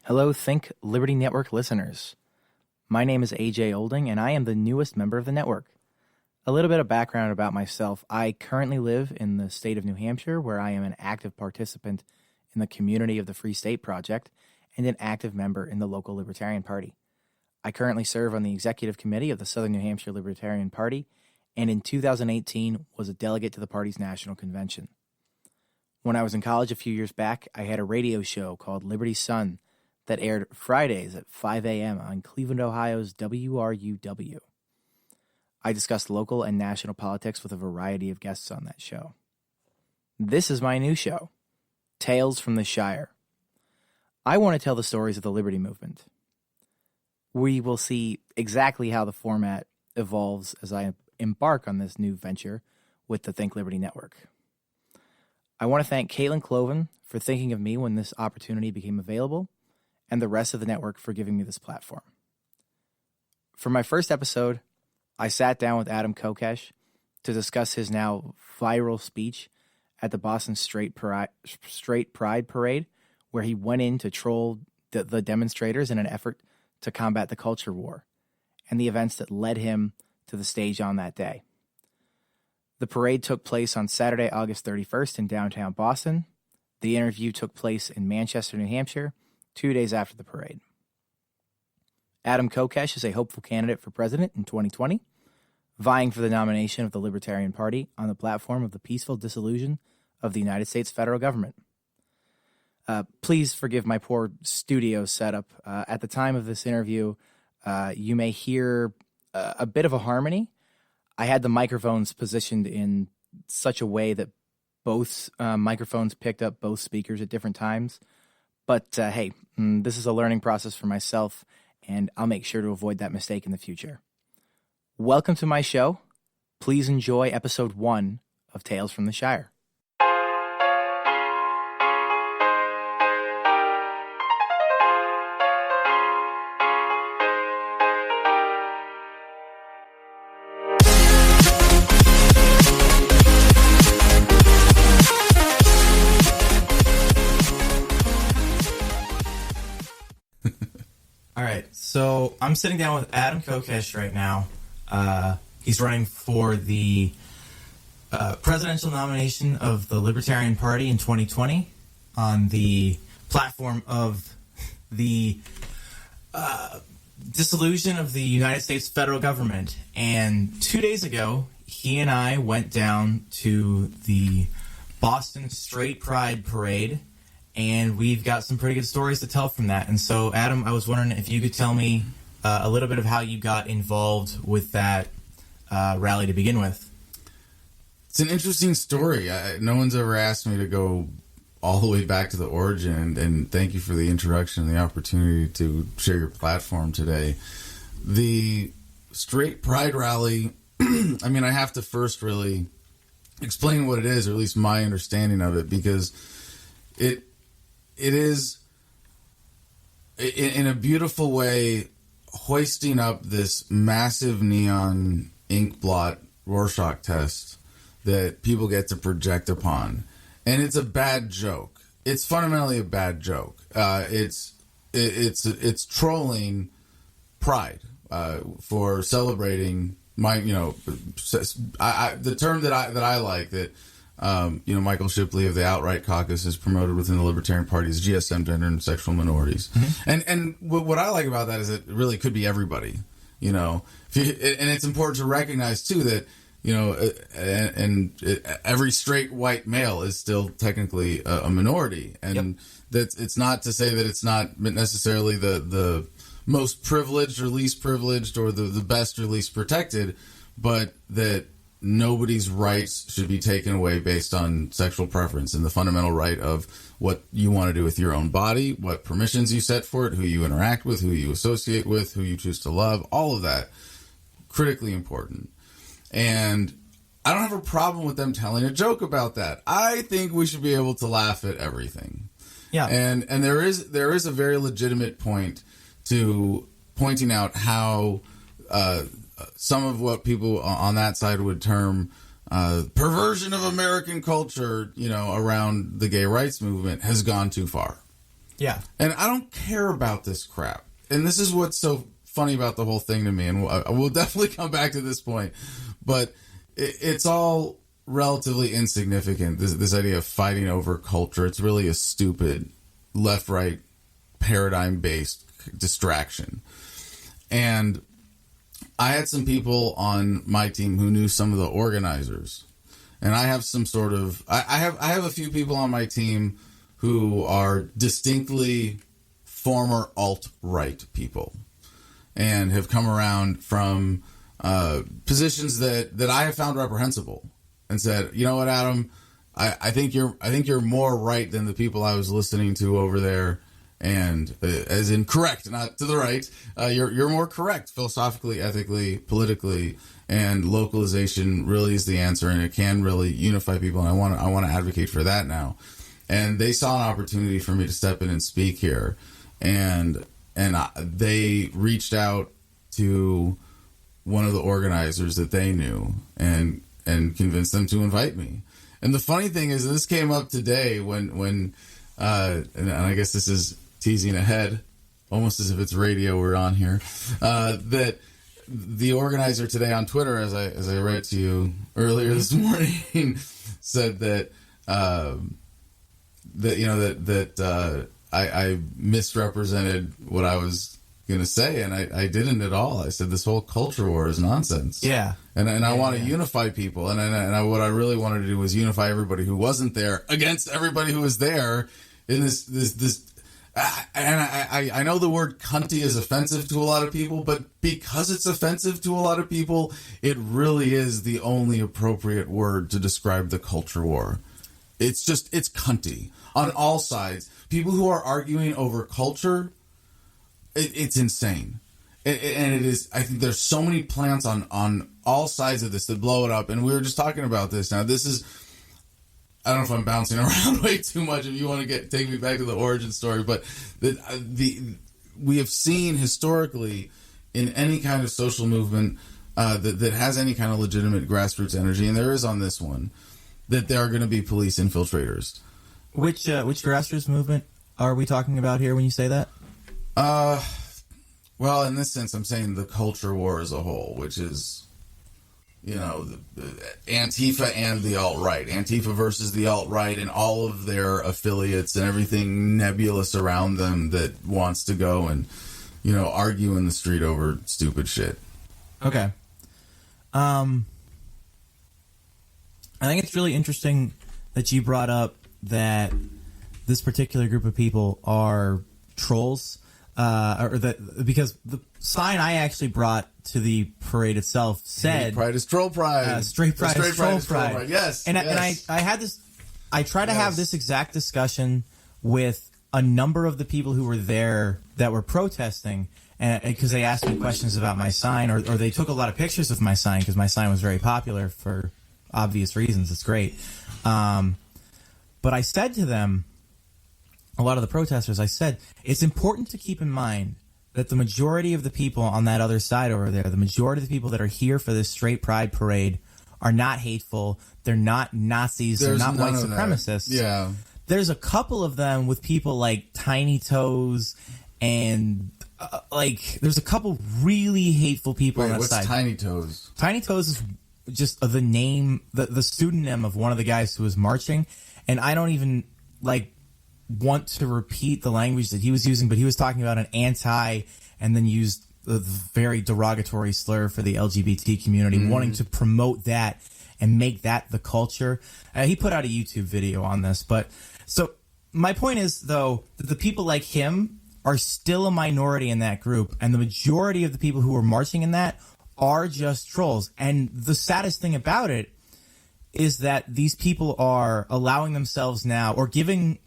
Hello, Think Liberty Network listeners. My name is AJ Olding, and I am the newest member of the network. A little bit of background about myself. I currently live in the state of New Hampshire, where I am an active participant in the Community of the Free State Project and an active member in the local Libertarian Party. I currently serve on the executive committee of the Southern New Hampshire Libertarian Party, and in 2018 was a delegate to the party's national convention. When I was in college a few years back, I had a radio show called Liberty Sun that aired Fridays at 5 a.m. on Cleveland, Ohio's WRUW. I discussed local and national politics with a variety of guests on that show. This is my new show, Tales from the Shire. I want to tell the stories of the Liberty Movement. We will see exactly how the format evolves as I embark on this new venture with the Think Liberty Network. I want to thank Caitlin Cloven for thinking of me when this opportunity became available, and the rest of the network for giving me this platform. For my first episode, I sat down with Adam Kokesh to discuss his now viral speech at the Boston Straight Pride Parade, where he went in to troll the demonstrators in an effort to combat the culture war, and the events that led him to the stage on that day. The parade took place on Saturday, August 31st in downtown Boston. The interview took place in Manchester, New Hampshire, 2 days after the parade. Adam Kokesh is a hopeful candidate for president in 2020, vying for the nomination of the Libertarian Party on the platform of the peaceful dissolution of the United States federal government. Please forgive my poor studio setup. At the time of this interview, you may hear a bit of a harmony. I had the microphones positioned in such a way that both microphones picked up both speakers at different times. But hey, this is a learning process for myself, and I'll make sure to avoid that mistake in the future. Welcome to my show. Please enjoy episode 1 of Tales from the Shire. All right, so I'm sitting down with Adam Kokesh right now. He's running for the presidential nomination of the Libertarian Party in 2020 on the platform of the dissolution of the United States federal government. And 2 days ago, he and I went down to the Boston Straight Pride Parade, and we've got some pretty good stories to tell from that. And so, Adam, I was wondering if you could tell me a little bit of how you got involved with that rally to begin with. It's an interesting story. No one's ever asked me to go all the way back to the origin, and thank you for the introduction and the opportunity to share your platform today. The Straight Pride Rally, I mean, I have to first really explain what it is, or at least my understanding of it, because it is, in a beautiful way, hoisting up this massive neon ink blot Rorschach test that people get to project upon. And it's a bad joke. It's fundamentally a bad joke. It's trolling pride for celebrating the term that I like, that Michael Shipley of the Outright Caucus has promoted within the Libertarian Party is GSM, gender and sexual minorities. Mm-hmm. And what I like about that is it really could be everybody, and it's important to recognize too that, every straight white male is still technically a minority. And that it's not to say that it's not necessarily the most privileged or least privileged, or the best or least protected, but that nobody's rights should be taken away based on sexual preference, and the fundamental right of what you want to do with your own body, what permissions you set for it, who you interact with, who you associate with, who you choose to love, all of that, critically important. And I don't have a problem with them telling a joke about that. I think we should be able to laugh at everything. Yeah. And there is a very legitimate point to pointing out how some of what people on that side would term perversion of American culture, around the gay rights movement has gone too far. Yeah. And I don't care about this crap. And this is what's so funny about the whole thing to me. And we'll definitely come back to this point. But it's all relatively insignificant, this idea of fighting over culture. It's really a stupid left-right paradigm-based distraction. And I had some people on my team who knew some of the organizers. And I have some sort of... I have a few people on my team who are distinctly former alt-right people and have come around from positions that I have found reprehensible and said, you know what, Adam, I think you're more right than the people I was listening to over there, and as in correct, not to the right. You're more correct philosophically, ethically, politically, and localization really is the answer, and it can really unify people. And I want to advocate for that now. And they saw an opportunity for me to step in and speak here, and they reached out to one of the organizers that they knew and convinced them to invite me. And the funny thing is, this came up today when and I guess this is teasing ahead, almost as if it's radio we're on here, that the organizer today on Twitter, as I read to you earlier this morning, said that I misrepresented what I was going to say, and I didn't at all. I said this whole culture war is nonsense. Yeah. And I want to unify people, and what I really wanted to do was unify everybody who wasn't there against everybody who was there in this. And I know the word cunty is offensive to a lot of people, but because it's offensive to a lot of people, it really is the only appropriate word to describe the culture war. It's cunty on all sides. People who are arguing over culture, it's insane. And it is, I think there's so many plants on all sides of this that blow it up. And we were just talking about this. Now, this is, I don't know if I'm bouncing around way too much if you want to take me back to the origin story, but we have seen historically in any kind of social movement that has any kind of legitimate grassroots energy, and there is on this one, that there are going to be police infiltrators. Which grassroots movement are we talking about here when you say that? Well, in this sense, I'm saying the culture war as a whole, which is, the Antifa and the alt-right. Antifa versus the alt-right and all of their affiliates and everything nebulous around them that wants to go and, argue in the street over stupid shit. Okay. I think it's really interesting that you brought up that this particular group of people are trolls, because the sign I actually brought to the parade itself said, "Pride is troll pride. Straight pride is troll pride." Yes, and yes. I had this. I tried to have this exact discussion with a number of the people who were there that were protesting, because they asked me questions about my sign, or they took a lot of pictures of my sign because my sign was very popular for obvious reasons. It's great. But I said to them, a lot of the protesters, I said, it's important to keep in mind that the majority of the people on that other side over there, the majority of the people that are here for this straight pride parade are not hateful. They're not Nazis. They're not white supremacists. Yeah. There's a couple of them with people like Tiny Toes and there's a couple really hateful people on that side. What's Tiny Toes? Tiny Toes is just the name, the pseudonym of one of the guys who was marching. And I don't even want to repeat the language that he was using, but he was talking about an anti and then used the very derogatory slur for the LGBT community, wanting to promote that and make that the culture. He put out a YouTube video on this. But so my point is, though, that the people like him are still a minority in that group. And the majority of the people who are marching in that are just trolls. And the saddest thing about it is that these people are allowing themselves now, or giving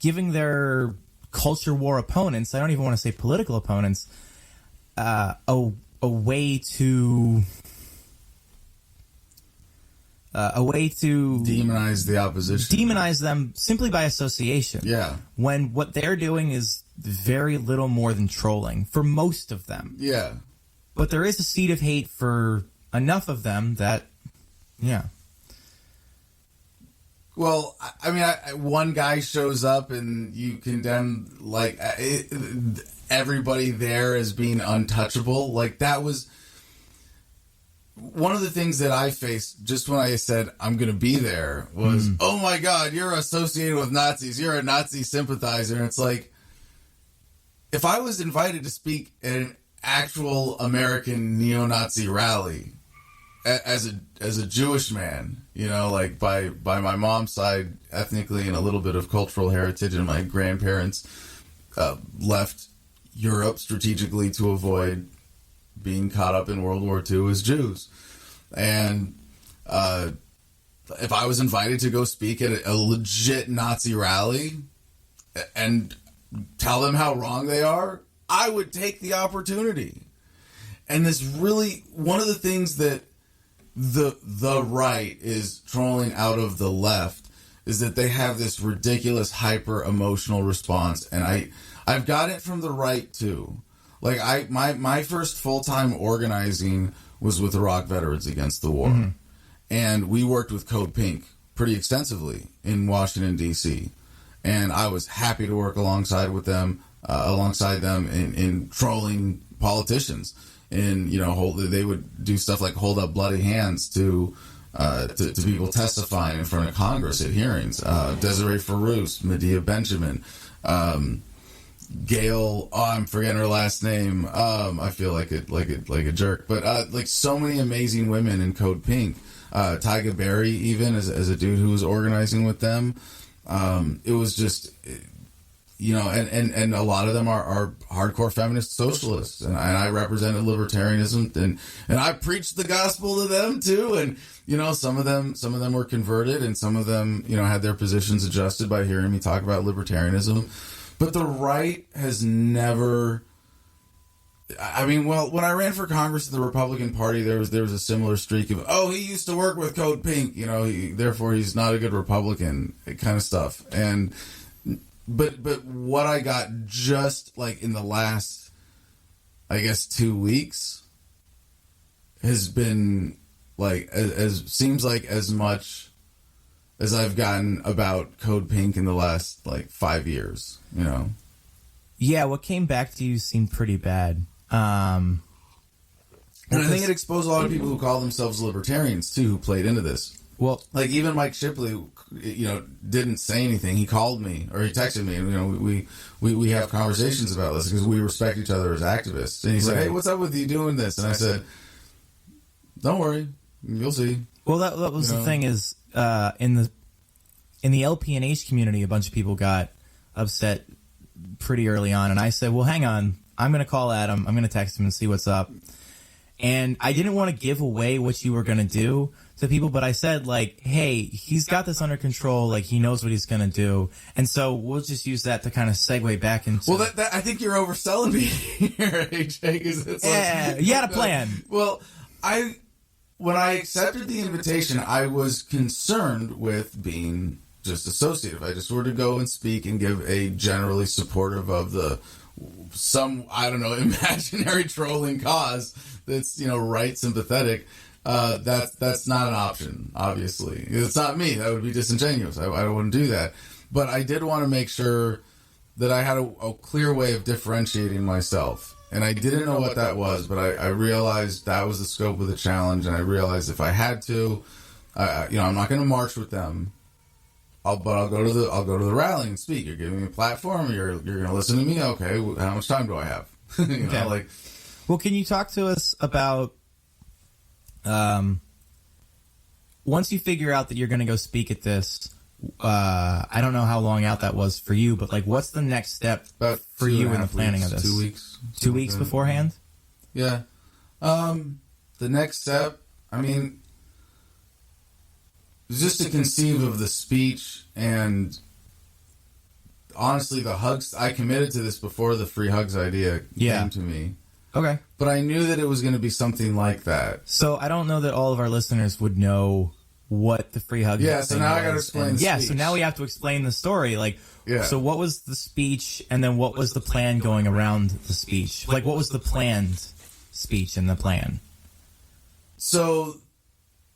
their culture war opponents, I don't even want to say political opponents, a way to demonize the opposition, demonize them simply by association. Yeah. When what they're doing is very little more than trolling for most of them. Yeah. But there is a seed of hate for enough of them that, yeah. Well, I mean, one guy shows up and you condemn like everybody there as being untouchable. Like that was one of the things that I faced just when I said I'm going to be there was, oh my God, you're associated with Nazis. You're a Nazi sympathizer. And it's like, if I was invited to speak at an actual American neo-Nazi rally as a Jewish man, you know, like by my mom's side ethnically and a little bit of cultural heritage, and my grandparents left Europe strategically to avoid being caught up in World War II as Jews. And if I was invited to go speak at a legit Nazi rally and tell them how wrong they are, I would take the opportunity. And this really, one of the things that the right is trolling out of the left is that they have this ridiculous hyper emotional response. And I've got it from the right too. Like my first full-time organizing was with Iraq Veterans Against the War. Mm-hmm. And we worked with Code Pink pretty extensively in Washington, D.C. And I was happy to work alongside them in trolling politicians. And, you know, they would do stuff like hold up bloody hands to people testifying in front of Congress at hearings. Desiree Farouz, Medea Benjamin, Gail, I'm forgetting her last name. I feel like a jerk, but like so many amazing women in Code Pink. Tyga Berry, even as a dude who was organizing with them. It was just, you know, and a lot of them are hardcore feminist socialists, and I represented libertarianism, and I preached the gospel to them too. And you know, some of them were converted, and some of them, you know, had their positions adjusted by hearing me talk about libertarianism. But the right has never. I mean, well, when I ran for Congress in the Republican Party, there was a similar streak of, oh, he used to work with Code Pink, you know, therefore he's not a good Republican, kind of stuff. And but what I got just like in the last, I guess, 2 weeks has been like seems like as much as I've gotten about Code Pink in the last like 5 years, you know. Yeah, what came back to you seemed pretty bad. And I think it exposed a lot of people who call themselves libertarians too, who played into this. Well, like even Mike Shipley, you know, didn't say anything. He called me or he texted me, and you know, we have conversations about this because we respect each other as activists. And he's like, "Hey, what's up with you doing this?" And I said, "Don't worry, you'll see." Well, that was the thing is in the LPNH community, a bunch of people got upset pretty early on, and I said, well, hang on, I'm going to call Adam, I'm going to text him and see what's up. And I didn't want to give away what you were going to do to people, but I said, like, hey, he's got this under control, like, he knows what he's going to do, and so we'll just use that to kind of segue back into... Well, that I think you're overselling me here, AJ, because it's like... you had a plan. Well, when I accepted the invitation, I was concerned with being just associative. I just were to go and speak and give a generally supportive of some, I don't know, imaginary trolling cause that's, you know, right sympathetic. That's not an option, obviously. It's not me. That would be disingenuous. I wouldn't do that. But I did want to make sure that I had a clear way of differentiating myself. And I didn't know what that was, but I realized that was the scope of the challenge. And I realized if I had to, you know, I'm not going to march with them. I'll go to the rally and speak. You're giving me a platform. You're going to listen to me. Okay, how much time do I have? You know, okay. Like, well, can you talk to us about once you figure out that you're going to go speak at this? I don't know how long out that was for you, but like, what's the next step for you in the planning of this? 2 weeks. 2 weeks beforehand. Yeah. The next step, I mean, just to conceive of the speech, and honestly, the hugs, I committed to this before the free hugs idea came to me. Okay. But I knew that it was going to be something like that. So I don't know that all of our listeners would know what the free hugs Yeah, so now I got to explain the speech. Yeah, so now we have to explain the story. Like, so what was the speech, and then what was the plan going around the speech? Like, what was the planned speech and the plan? So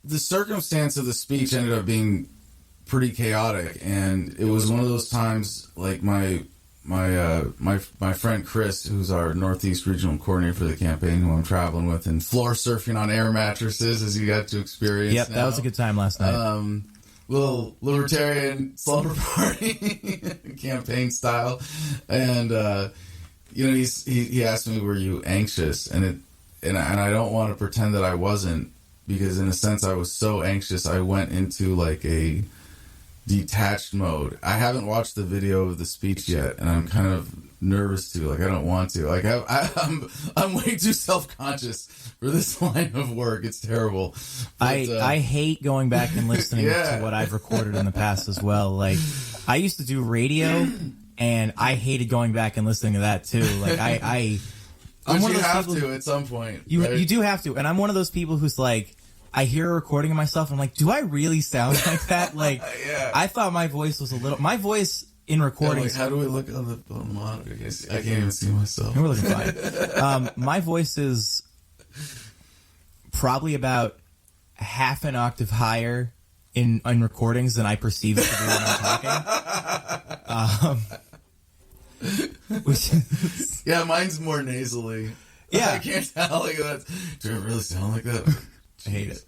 the circumstance of the speech ended up being pretty chaotic, and it was one of those times like my friend Chris, who's our Northeast Regional Coordinator for the campaign, who I'm traveling with, and floor surfing on air mattresses, as you got to experience. Yep, that was a good time last night. Little Libertarian Slumber Party campaign style, and he asked me, "Were you anxious?" And I don't want to pretend that I wasn't, because in a sense I was so anxious I went into like a detached mode. I haven't watched the video of the speech yet, and I'm kind of nervous to. Like, I don't want to. Like, I'm way too self-conscious for this line of work. It's terrible. But, I hate going back and listening to what I've recorded in the past as well. Like, I used to do radio, and I hated going back and listening to that too. Like, I'm one of those people to at some point. You do have to, and I'm one of those people who's like, I hear a recording of myself, and I'm like, do I really sound like that? Like, I thought my voice was my voice in recordings. How do we look on the monitor? I can't even see myself. We're looking fine. My voice is probably about half an octave higher in recordings than I perceive it to be when I'm talking. Mine's more nasally. Yeah, I can't tell. Like that. Do I really sound like that? I hate it.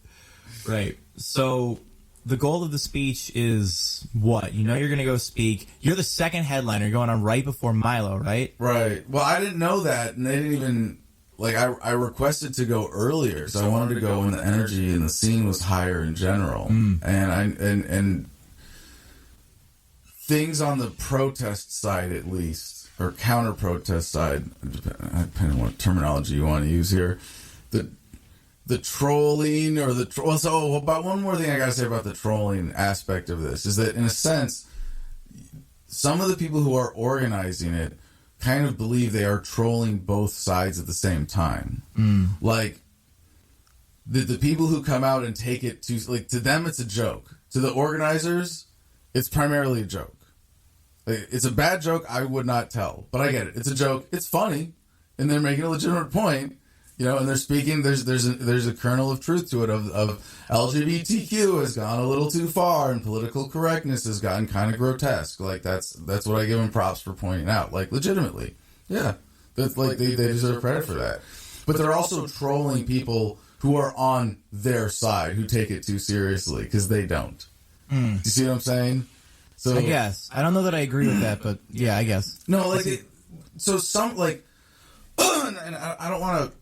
Right. So the goal of the speech is what? You know you're going to go speak. You're the second headliner. You're going on right before Milo, right? Right. Well, I didn't know that, and they didn't even... Like, I requested to go earlier, so I wanted to go when the energy and the scene was higher in general. And things on the protest side, at least, or counter-protest side, depending on what terminology you want to use here, the trolling or but one more thing I gotta say about the trolling aspect of this is that, in a sense, some of the people who are organizing it kind of believe they are trolling both sides at the same time. Like, the people who come out and take it to them it's a joke. To the organizers, it's primarily a joke. Like, it's a bad joke I would not tell, but I get it. It's a joke. It's funny, and they're making a legitimate point. And they're speaking. There's a kernel of truth to it. Of LGBTQ has gone a little too far, and political correctness has gotten kind of grotesque. Like, that's what I give them props for pointing out. Like, legitimately, that's like they deserve credit for that. But they're also trolling people who are on their side, who take it too seriously, because they don't. Do you see what I'm saying? So I guess I don't know that I agree with that, but yeah, I guess no. Like, some like, and I don't want to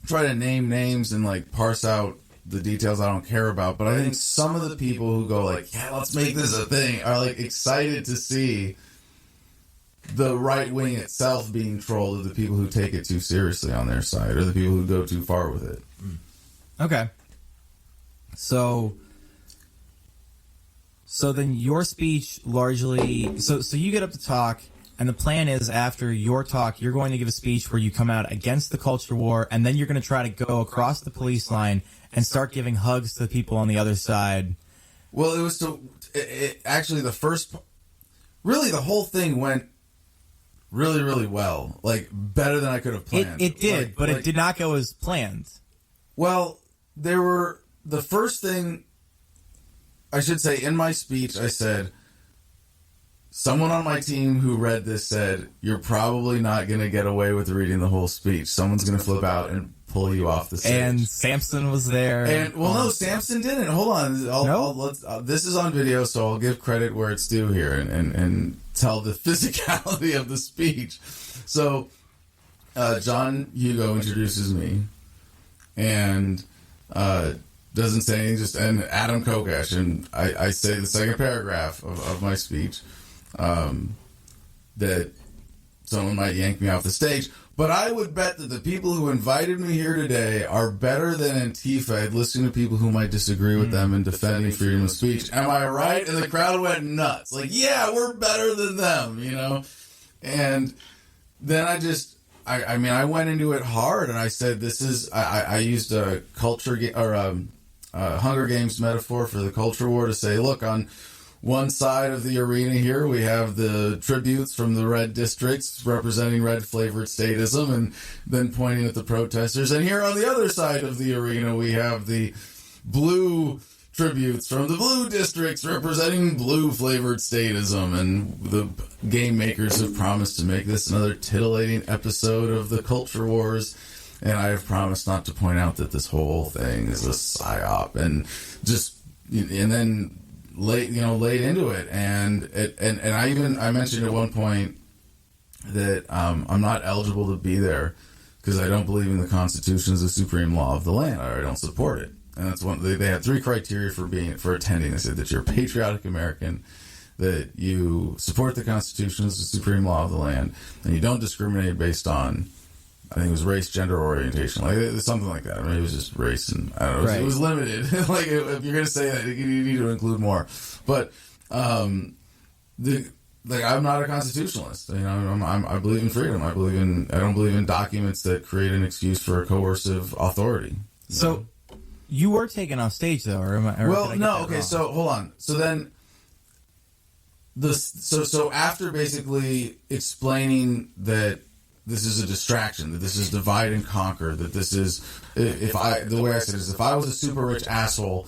try to name names and like parse out the details I don't care about, but I think some of the people who go like, yeah, let's make this a thing, are like excited to see the right wing itself being trolled of the people who take it too seriously on their side, or the people who go too far with it. Okay. So then your speech largely, so you get up to talk. And the plan is, after your talk, you're going to give a speech where you come out against the culture war, and then you're going to try to go across the police line and start giving hugs to the people on the other side. Well, actually the whole thing went really, really well. Like, better than I could have planned. It did, but it did not go as planned. Well, the first thing, I should say, in my speech, I said, someone on my team who read this said, you're probably not going to get away with reading the whole speech. Someone's going to flip out and pull you off the stage. And Samson was there. And no, Samson didn't. Hold on. This is on video, so I'll give credit where it's due here and tell the physicality of the speech. So, John Hugo introduces me and doesn't say anything, and Adam Kokesh, and I say the second paragraph of my speech. That someone might yank me off the stage, but I would bet that the people who invited me here today are better than Antifa at listening to people who might disagree with them and defending freedom of speech. Am I right? And the crowd went nuts. Like, yeah, we're better than them, And then I went into it hard, and I said, I used a Hunger Games metaphor for the culture war to say, look, on one side of the arena here, we have the tributes from the red districts representing red-flavored statism and then pointing at the protesters. And here on the other side of the arena, we have the blue tributes from the blue districts representing blue-flavored statism, and the game makers have promised to make this another titillating episode of the Culture Wars, and I have promised not to point out that this whole thing is a psyop, and then laid into it, and I mentioned at one point that I'm not eligible to be there because I don't believe in the Constitution as the supreme law of the land. I don't support it. And that's one. They had 3 criteria for attending. They said that you're a patriotic American, that you support the Constitution as the supreme law of the land, and you don't discriminate based on, I think it was race, gender, or orientation, like something like that. I mean, it was just race, and I don't know. It was limited. Like if you're gonna say that, you need to include more. But I'm not a constitutionalist. I believe in freedom. I don't believe in documents that create an excuse for a coercive authority. So. You were taken off stage, though, or okay. So hold on. So then, so after basically explaining that this is a distraction, that this is divide and conquer, that this is the way I said it is, if I was a super rich asshole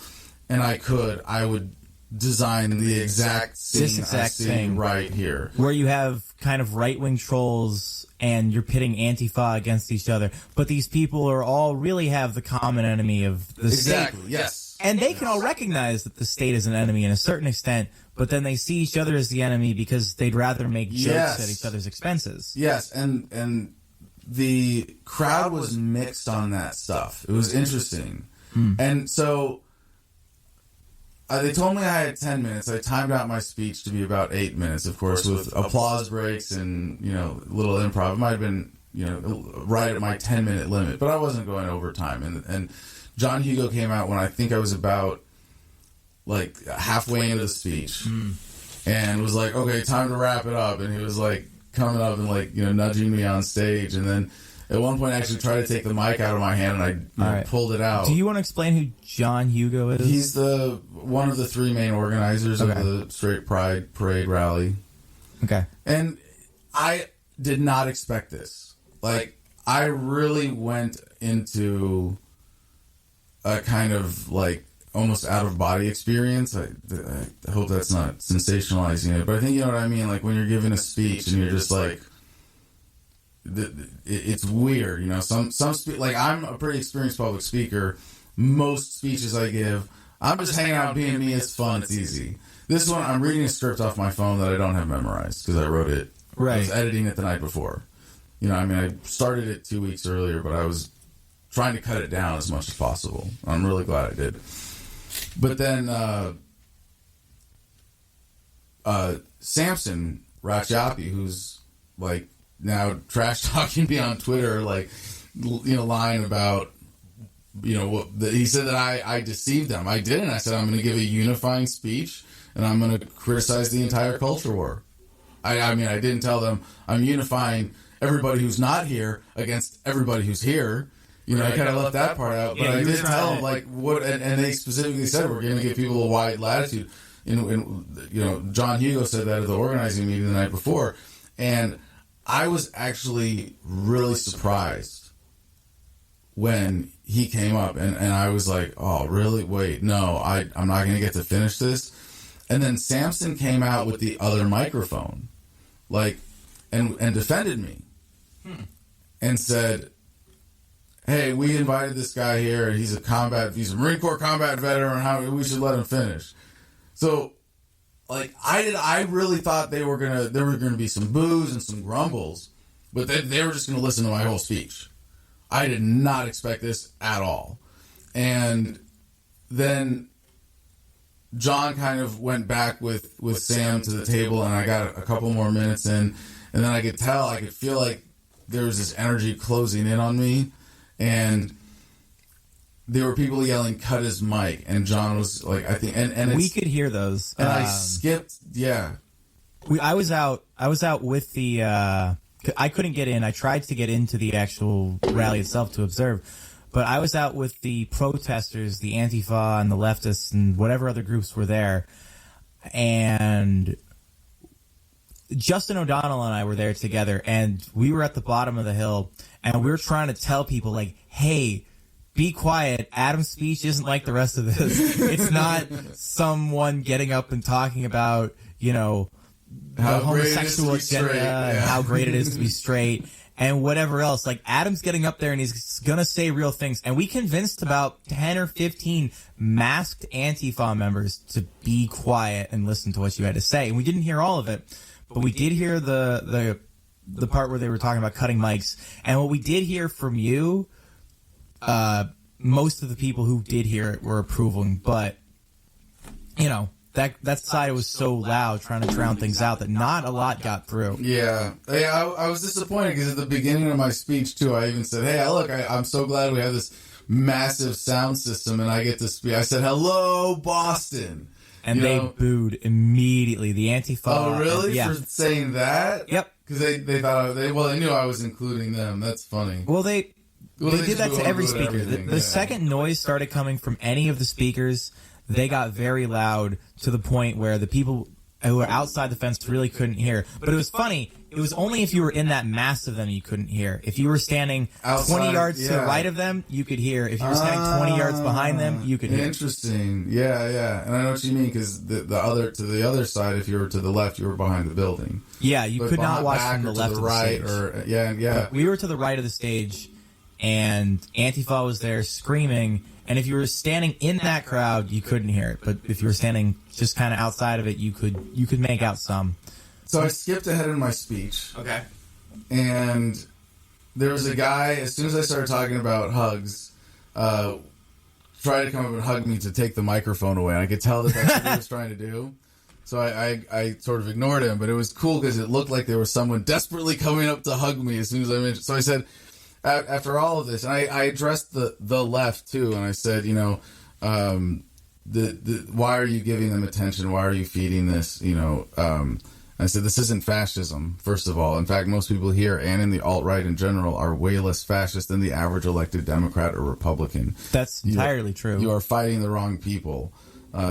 and I would design the exact thing right here, where you have kind of right-wing trolls and you're pitting Antifa against each other, but these people really have the common enemy of the state. Yes. And they can all recognize that the state is an enemy in a certain extent, but then they see each other as the enemy because they'd rather make jokes at each other's expenses. Yes, and the crowd was mixed on that stuff. It was interesting. And so they told me I had 10 minutes. I timed out my speech to be about 8 minutes, of course, with applause breaks and, little improv. It might have been, right at my 10-minute limit, but I wasn't going overtime. And John Hugo came out when I think I was about, like, halfway into the speech and was like, okay, time to wrap it up. And he was, like, coming up and, like, nudging me on stage. And then at one point I actually tried to take the mic out of my hand and I pulled it out. Do you want to explain who John Hugo is? He's one of the 3 main organizers of the Straight Pride Parade rally. Okay. And I did not expect this. Like, I really went into a kind of, like, almost out-of-body experience. I hope that's not sensationalizing it, but I think you know what I mean. Like, when you're giving a speech and you're just like, it's weird, Some like, I'm a pretty experienced public speaker. Most speeches I give, I'm just hanging out being me. It's fun. It's easy. This one, I'm reading a script off my phone that I don't have memorized because I wrote it. Right. I was editing it the night before. I started it 2 weeks earlier, but I was trying to cut it down as much as possible. I'm really glad I did. But then Samson Rajapi, who's like now trash talking me on Twitter, like lying about he said that I deceived them. I didn't. I said I'm going to give a unifying speech and I'm going to criticize the entire culture war. I didn't tell them I'm unifying everybody who's not here against everybody who's here. I kind of left that part out, but I did tell them, like, what, and they specifically said we're going to give people a wide latitude. John Hugo said that at the organizing meeting the night before, and I was actually really surprised when he came up, and I was like, oh, really? Wait, no, I'm not going to get to finish this. And then Samson came out with the other microphone, like, and defended me, and said, hey, we invited this guy here, and he's a Marine Corps combat veteran, how we should let him finish. So, like, I really thought there were gonna be some boos and some grumbles, but they were just gonna listen to my whole speech. I did not expect this at all. And then John kind of went back with Sam to the table, and I got a couple more minutes in, and then I could feel like there was this energy closing in on me. And there were people yelling, cut his mic. And John was like, I think, and we could hear those. And I skipped. Yeah. I was out with the, I couldn't get in. I tried to get into the actual rally itself to observe, but I was out with the protesters, the Antifa and the leftists and whatever other groups were there. And Justin O'Donnell and I were there together, and we were at the bottom of the hill, and we were trying to tell people, like, hey, be quiet. Adam's speech isn't like the rest of this. It's not someone getting up and talking about, you know, the homosexual agenda and how great it is to be straight and whatever else. Like, Adam's getting up there and he's going to say real things. And we convinced about 10 or 15 masked Antifa members to be quiet and listen to what you had to say. And we didn't hear all of it, but we did hear the part where they were talking about cutting mics. And what we did hear from you, most of the people who did hear it were approving, but, you know, that side was so loud trying to drown things out that not a lot got through. Yeah. Hey, I was disappointed because at the beginning of my speech, too, I even said, hey, look, I'm so glad we have this massive sound system and I get to speak. I said, hello, Boston. And they booed immediately. The Antifa. Oh, really? Yeah. For saying that? Yep. Because they thought, they knew I was including them. That's funny. Well, they did that to every speaker. The yeah. second noise started coming from any of the speakers, they got very loud to the point where the people who were outside the fence really couldn't hear. But it was funny. It was only if you were in that mass of them you couldn't hear. If you were standing outside, 20 yards to the right of them, you could hear. If you were standing 20 yards behind them, you could hear. Interesting. Yeah. And I know what you mean because the other side, if you were to the left, you were behind the building. Yeah, you could not watch from the left to the of the right. stage. Yeah. But we were to the right of the stage, and Antifa was there screaming. And if you were standing in that crowd, you couldn't hear it. But if you were standing just kind of outside of it, you could make out some. So I skipped ahead in my speech. Okay. And there was a guy, as soon as I started talking about hugs, tried to come up and hug me to take the microphone away. And I could tell that that's what he was trying to do. So I sort of ignored him. But it was cool because it looked like there was someone desperately coming up to hug me as soon as I mentioned. So I said, after all of this, and I addressed the left too, and I said, you know, why are you giving them attention? Why are you feeding this? You know, I said, this isn't fascism, first of all. In fact, most people here and in the alt-right in general are way less fascist than the average elected Democrat or Republican. That's entirely true. You are fighting the wrong people.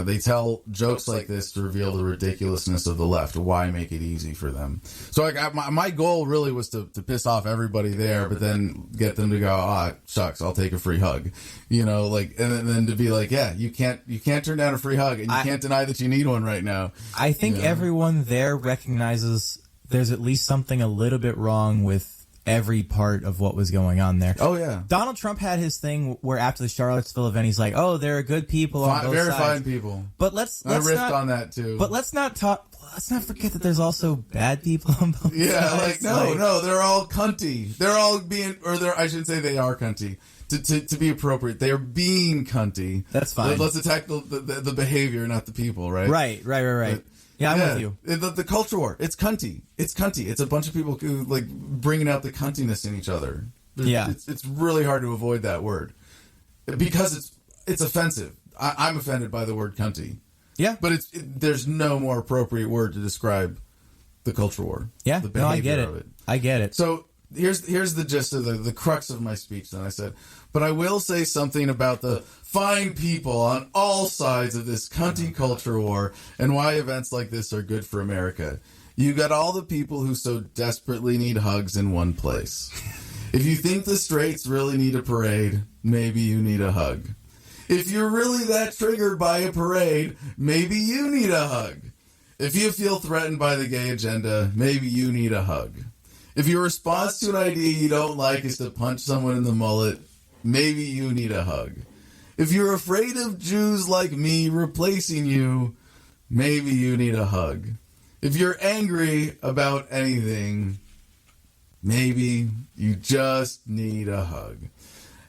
They tell jokes like this to reveal the ridiculousness of the left. Why make it easy for them? So my goal really was to piss off everybody there, but then get them to go, shucks, I'll take a free hug. You know, like, and then to be like, yeah, you can't turn down a free hug, and you can't deny that you need one right now. I think everyone there recognizes there's at least something a little bit wrong with every part of what was going on there. Oh, yeah. Donald Trump had his thing where after the Charlottesville event, he's like, oh, there are good people on both very sides. fine people. But let's I riffed not, on that, too. But let's not forget that there's also bad people on both sides. No, they're all cunty. They're all being, I should say they are cunty. To be appropriate, they are being cunty. That's fine. Let's attack the behavior, not the people, right? Right. But, yeah, I'm with you. The culture war. It's cunty. It's a bunch of people who like bringing out the cuntiness in each other. It's really hard to avoid that word because it's offensive. I'm offended by the word cunty. Yeah, but there's no more appropriate word to describe the culture war. Yeah, the behavior I get it. of it. I get it. So here's the gist of the crux of my speech. Then I said, but I will say something about the fine people on all sides of this cunty culture war and why events like this are good for America. You got all the people who so desperately need hugs in one place. If you think the straights really need a parade, maybe you need a hug. If you're really that triggered by a parade, maybe you need a hug. If you feel threatened by the gay agenda, maybe you need a hug. If your response to an idea you don't like is to punch someone in the mullet, maybe you need a hug. If you're afraid of Jews like me replacing you, maybe you need a hug. If you're angry about anything, maybe you just need a hug.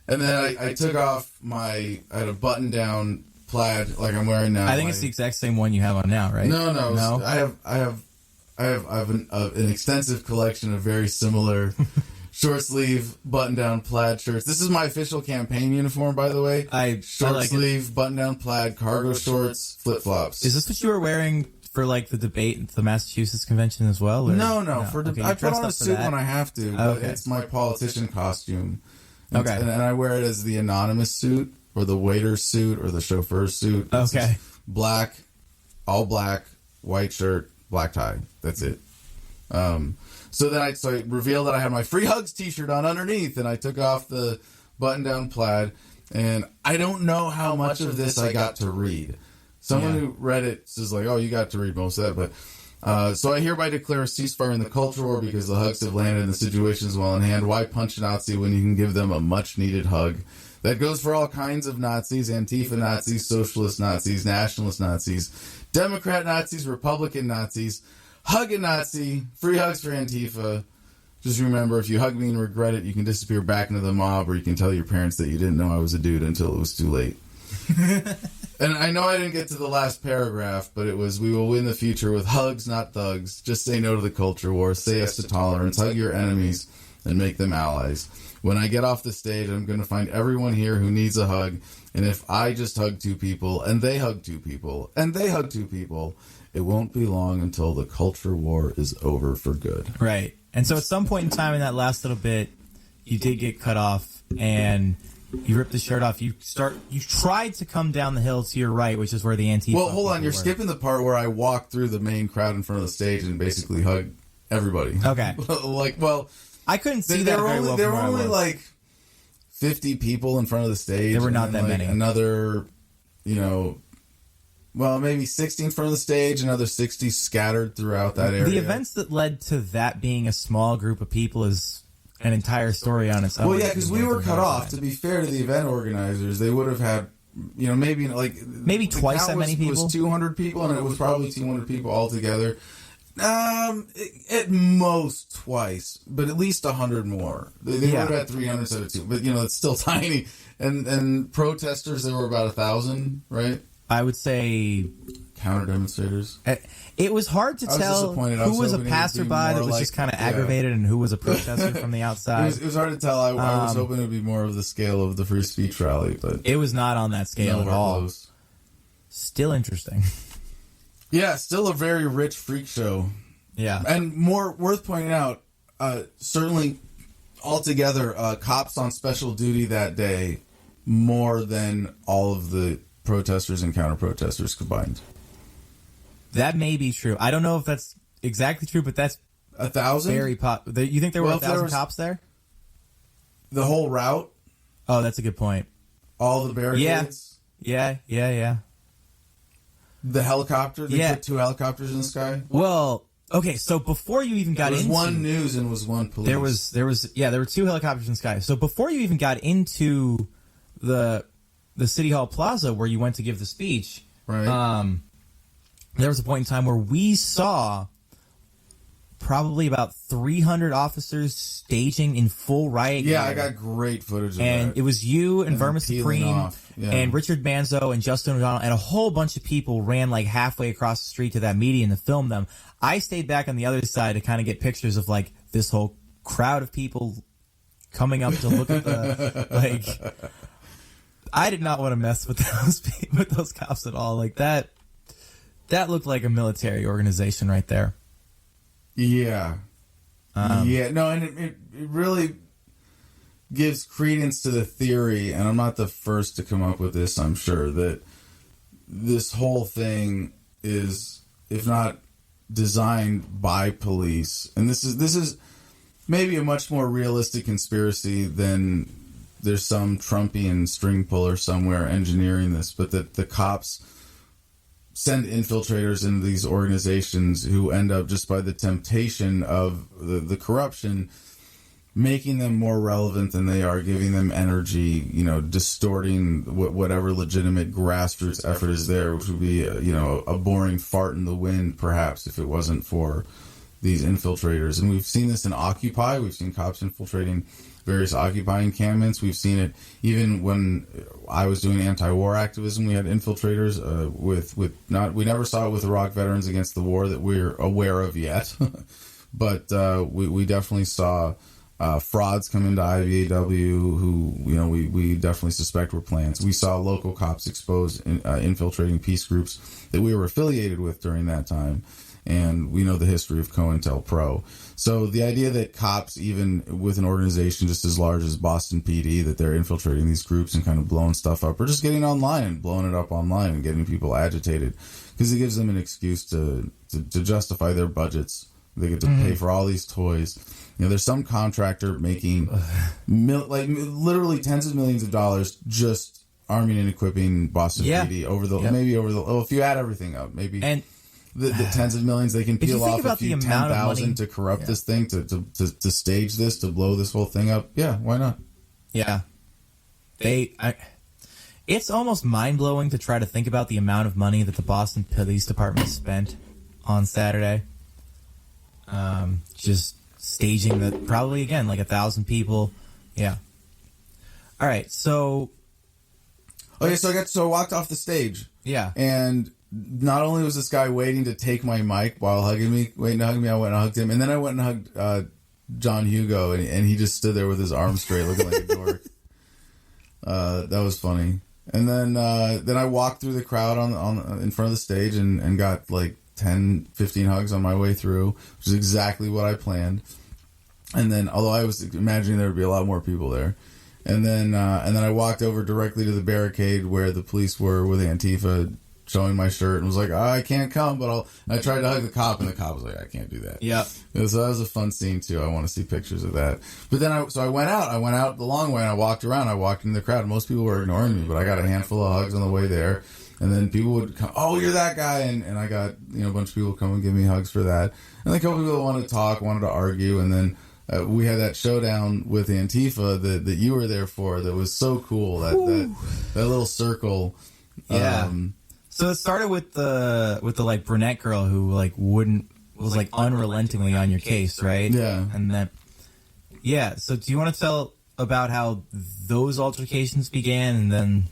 And then I took off I had a button-down plaid like I'm wearing now. I think it's the exact same one you have on now, right? No. I have an extensive collection of very similar short sleeve button down plaid shirts. This is my official campaign uniform, by the way. Short sleeve button down plaid cargo shorts, flip flops. Is this what you were wearing for like the debate at the Massachusetts convention as well? Or? No. Okay, I put on a suit when I have to. But it's my politician costume. And and I wear it as the anonymous suit or the waiter suit or the chauffeur suit. Okay. Black, all black, white shirt, black tie. That's it. So I revealed that I had my Free Hugs t-shirt on underneath, and I took off the button-down plaid, And I don't know how much of this I got to read. Someone who read it says like, oh, you got to read most of that. But so I hereby declare a ceasefire in the culture war because the hugs have landed and the situation is well in hand. Why punch a Nazi when you can give them a much-needed hug? That goes for all kinds of Nazis, Antifa Nazis, Socialist Nazis, Nationalist Nazis, Democrat Nazis, Republican Nazis. Hug a Nazi. Free hugs for Antifa. Just remember, if you hug me and regret it, you can disappear back into the mob, or you can tell your parents that you didn't know I was a dude until it was too late. And I know I didn't get to the last paragraph, but it was, we will win the future with hugs, not thugs. Just say no to the culture war. Say yes to tolerance. Hug your enemies and make them allies. When I get off the stage, I'm going to find everyone here who needs a hug. And if I just hug two people, and they hug two people, and they hug two people, it won't be long until the culture war is over for good. Right. And so at some point in time in that last little bit, you did get cut off, and you ripped the shirt off. You tried to come down the hill to your right, which is where the Antifa. Well, hold on. You're skipping the part where I walked through the main crowd in front of the stage and basically hugged everybody. Okay. I couldn't see that very well. There were only like 50 people in front of the stage. There were not that many. Another, maybe 60 in front of the stage, another 60 scattered throughout that area. The events that led to that being a small group of people is an entire story on its own. Well, yeah, because we were cut off. To be fair to the event organizers, they would have had, maybe twice that many people. It was 200 people, and it was probably 200 people altogether. At most twice, but at least 100 more. They would have had 300 instead of 2, but it's still tiny. And protesters, there were about 1,000, right? I would say counter demonstrators. It was hard to tell who was a passerby that was just kind of aggravated and who was a protester from the outside. It was hard to tell. I was hoping it would be more of the scale of the free speech rally, but it was not on that scale at all. Close. Still interesting. Yeah, still a very rich freak show. Yeah. And more worth pointing out, certainly altogether, cops on special duty that day more than all of the protesters and counter-protesters combined. That may be true. I don't know if that's exactly true, but that's 1,000? Very you think there were 1,000 cops there? The whole route? Oh, that's a good point. All the barricades? Yeah. The helicopter? They put 2 helicopters in the sky? Well, okay, so before you even got into... There was one news and was one police. There were 2 helicopters in the sky. So before you even got into the City Hall Plaza where you went to give the speech, right? There was a point in time where we saw probably about 300 officers staging in full riot gear. I got great footage of that. And it was you and Vermin Supreme and Richard Manzo and Justin O'Donnell and a whole bunch of people ran like halfway across the street to that median to film them. I stayed back on the other side to kind of get pictures of like this whole crowd of people coming up to look at the I did not want to mess with those cops at all. Like that looked like a military organization right there. Yeah. No, and it really gives credence to the theory, and I'm not the first to come up with this, I'm sure, that this whole thing is, if not designed by police, and this is maybe a much more realistic conspiracy than there's some Trumpian string puller somewhere engineering this, but that the cops send infiltrators into these organizations who end up, just by the temptation of the corruption, making them more relevant than they are, giving them energy, distorting whatever legitimate grassroots effort is there, which would be a boring fart in the wind, perhaps, if it wasn't for these infiltrators. And we've seen this in Occupy. We've seen cops infiltrating various Occupy encampments. We've seen it even when I was doing anti-war activism. We had infiltrators we never saw it with Iraq Veterans Against the War that we're aware of yet, but we definitely saw frauds come into IVAW who we definitely suspect were plans. We saw local cops expose infiltrating peace groups that we were affiliated with during that time. And we know the history of COINTELPRO. So the idea that cops, even with an organization just as large as Boston PD, that they're infiltrating these groups and kind of blowing stuff up, or just getting online and blowing it up online and getting people agitated, because it gives them an excuse to justify their budgets. They get to pay for all these toys. There's some contractor making literally tens of millions of dollars just arming and equipping Boston PD if you add everything up, maybe and the tens of millions they can peel off a few 10,000 to corrupt this thing to stage this, to blow this whole thing up. Yeah, why not? Yeah, it's almost mind blowing to try to think about the amount of money that the Boston Police Department spent on Saturday. Just staging that, probably again like 1,000 people. Yeah. All right, so. Okay, so I walked off the stage. Yeah. And not only was this guy waiting to take my mic while waiting to hug me, I went and hugged him. And then I went and hugged John Hugo, and he just stood there with his arms straight looking like a dork. That was funny. And then I walked through the crowd on in front of the stage and got like 10, 15 hugs on my way through, which is exactly what I planned. And then, although I was imagining there would be a lot more people there. And then I walked over directly to the barricade where the police were with Antifa, showing my shirt, and was like, I can't come, but I tried to hug the cop, and the cop was like, I can't do that. Yeah. So that was a fun scene, too. I want to see pictures of that. But then I went out the long way, and I walked around. I walked into the crowd. Most people were ignoring me, but I got a handful of hugs on the way there. And then people would come, oh, you're that guy. And I got, a bunch of people come and give me hugs for that. And then a couple people wanted to talk, wanted to argue, and then we had that showdown with Antifa that you were there for. That was so cool. That little circle. Yeah. So it started with the like brunette girl who was unrelentingly on your case, right? Yeah. And then So do you want to tell about how those altercations began, and then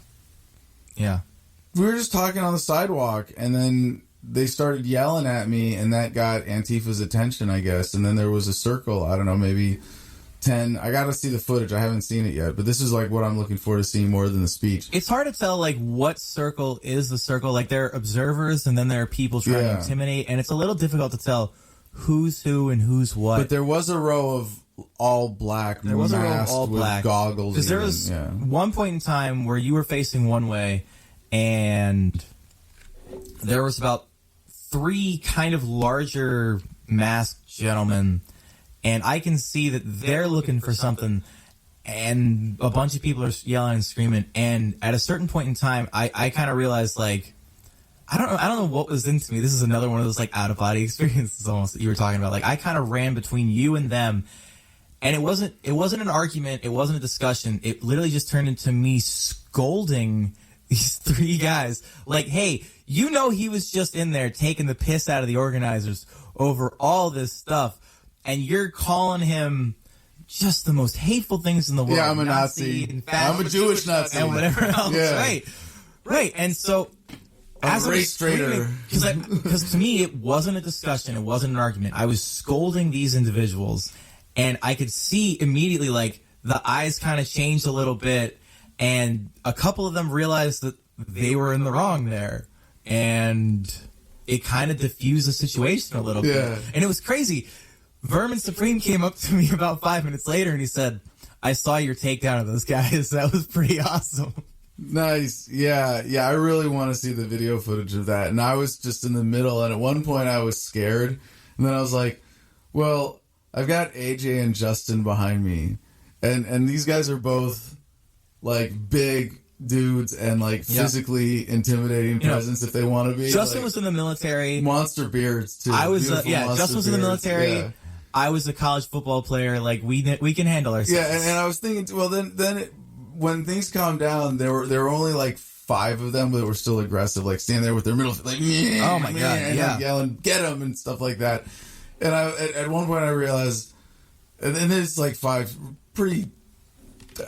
we were just talking on the sidewalk, and then they started yelling at me, and that got Antifa's attention, I guess. And then there was a circle, I don't know, maybe 10. I got to see the footage. I haven't seen it yet, but this is like what I'm looking forward to seeing more than the speech. It's hard to tell like what circle is the circle. Like there are observers, and then there are people trying to intimidate, and it's a little difficult to tell who's who and who's what. But there was a row of all black, there was a row of all black goggles. Because there was one point in time where you were facing one way, and there was about 3 kind of larger masked gentlemen, and I can see that they're looking for something, and a bunch of people are yelling and screaming, and at a certain point in time, I kind of realized, like, I don't know what was into me. This is another one of those, like, out-of-body experiences almost that you were talking about. Like, I kind of ran between you and them, and it wasn't an argument, it wasn't a discussion, it literally just turned into me scolding these 3 guys. Like, hey, he was just in there taking the piss out of the organizers over all this stuff, and you're calling him just the most hateful things in the world. Yeah, I'm a Nazi. I'm a Jewish Nazi. And whatever else. Yeah. Right. And so, as a race traitor. Because to me, it wasn't a discussion. It wasn't an argument. I was scolding these individuals, and I could see immediately, like, the eyes kind of changed a little bit, and a couple of them realized that they were in the wrong there. And it kind of diffused the situation a little bit. And it was crazy. Vermin Supreme came up to me about 5 minutes later, and he said, I saw your takedown of those guys. That was pretty awesome. Nice. Yeah, I really want to see the video footage of that. And I was just in the middle, and at one point I was scared. And then I was like, well, I've got AJ and Justin behind me. And these guys are both, like, big dudes and like physically intimidating presence if they want to be. Justin was in the military. Monster beards too. I was Justin was in the military. Yeah. I was a college football player. Like we can handle ourselves. Yeah, and I was thinking, well, when things calmed down, there were only like 5 of them that were still aggressive, like standing there with their middle, like oh my god, and like yelling, get them and stuff like that. And I at one point I realized, and then there's like 5 pretty.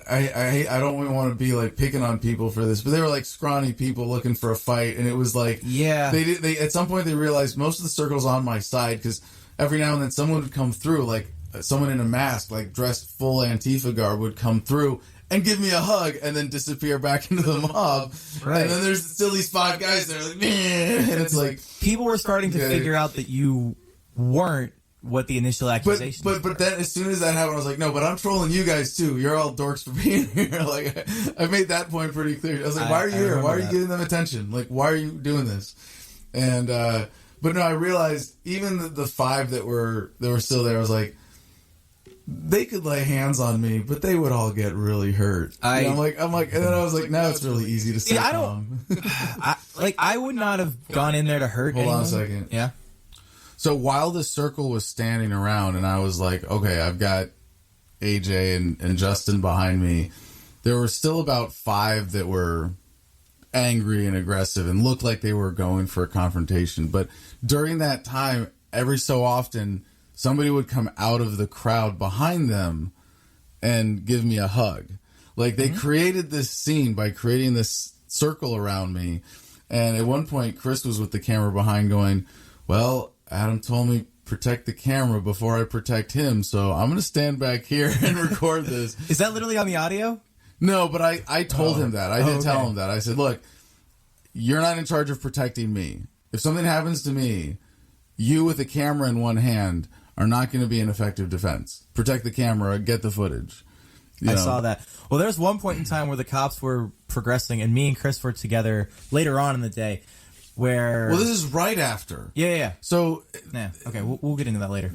I don't really want to be like picking on people for this, but they were like scrawny people looking for a fight, and it was like they at some point they realized most of the circle's on my side, because every now and then someone would come through, like someone in a mask, like dressed full Antifa garb, would come through and give me a hug and then disappear back into the mob. Right. And then there's still these 5 guys there, like, and it's like people were starting to figure out that you weren't what the initial accusation but then as soon as that happened, I was like, no, but I'm trolling you guys too. You're all dorks for being here. Like, I made that point pretty clear. I was like, why are you here? Why are you giving them attention? Like, why are you doing this? And but no, I realized even the 5 that were still there, I was like, they could lay hands on me, but they would all get really hurt. I'm like, and then I was like, now it's really easy to say. I would not have gone in there to hurt anyone. Hold on a second. Yeah. So while the circle was standing around, and I was like, okay, I've got AJ and Justin behind me, there were still about 5 that were angry and aggressive and looked like they were going for a confrontation. But during that time, every so often, somebody would come out of the crowd behind them and give me a hug. Like, they created this scene by creating this circle around me. And at one point, Chris was with the camera behind going, well, Adam told me protect the camera before I protect him, so I'm going to stand back here and record this. Is that literally on the audio? No, but I told him that. I did tell him that. I said, look, you're not in charge of protecting me. If something happens to me, you with a camera in one hand are not going to be an effective defense. Protect the camera, get the footage. I saw that. Well, there's one point in time where the cops were progressing, and me and Chris were together later on in the day, where... Well, this is right after. Yeah. So... Yeah, okay, we'll get into that later.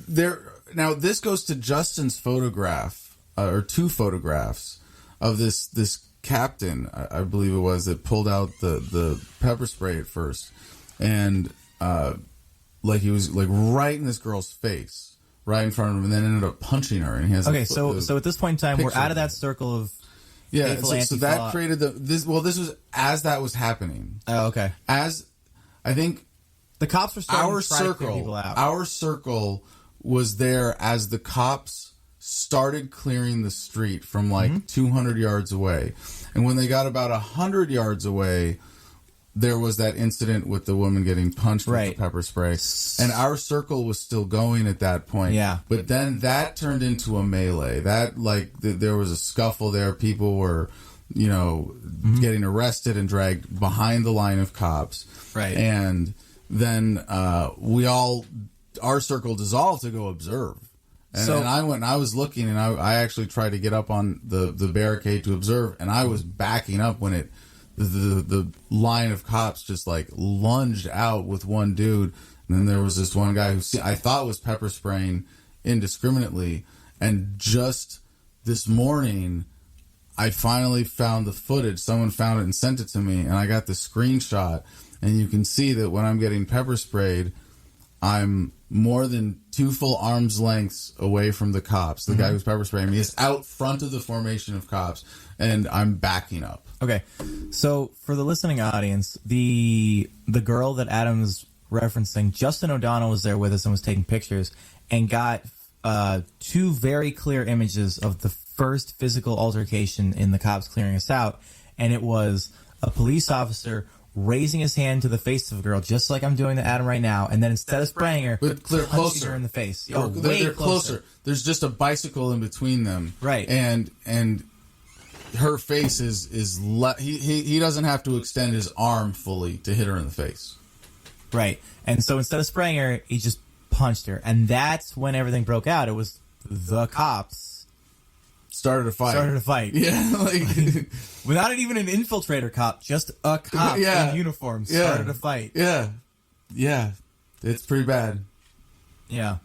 Now, this goes to Justin's photograph, or 2 photographs, of this captain, I believe it was, that pulled out the pepper spray at first. And, like, he was, like, right in this girl's face. Right in front of him, and then ended up punching her. And he has so at this point in time, we're out of that circle of so that created this. Well, this was as that was happening. Oh, okay. As I think the cops were starting to try to clear people out. Our circle was there as the cops started clearing the street from like 200 yards away, and when they got about 100 yards away, there was that incident with the woman getting punched with the pepper spray. And our circle was still going at that point. Yeah. But then that turned into a melee. That, like, there was a scuffle there. People were, getting arrested and dragged behind the line of cops. Right. And then our circle dissolved to go observe. And I went and I was looking, and I actually tried to get up on the barricade to observe, and I was backing up when the line of cops just like lunged out with one dude, and then there was this one guy who I thought was pepper spraying indiscriminately. And just this morning, I finally found the footage. Someone found it and sent it to me, and I got the screenshot. And you can see that when I'm getting pepper sprayed, I'm more than 2 full arms lengths away from the cops. The guy who's pepper spraying me is out front of the formation of cops, and I'm backing up. Okay, so for the listening audience, the girl that Adam's referencing, Justin O'Donnell, was there with us and was taking pictures and got 2 very clear images of the first physical altercation in the cops clearing us out, and it was a police officer raising his hand to the face of a girl, just like I'm doing to Adam right now, and then instead of spraying her, they're closer her in the face. They're closer. There's just a bicycle in between them, right? And her face is he doesn't have to extend his arm fully to hit her in the face, right? And so instead of spraying her, he just punched her, and that's when everything broke out. It was the cops started a fight. Yeah, like without even an infiltrator cop, just a cop in uniform started a fight. Yeah, it's pretty bad. Yeah.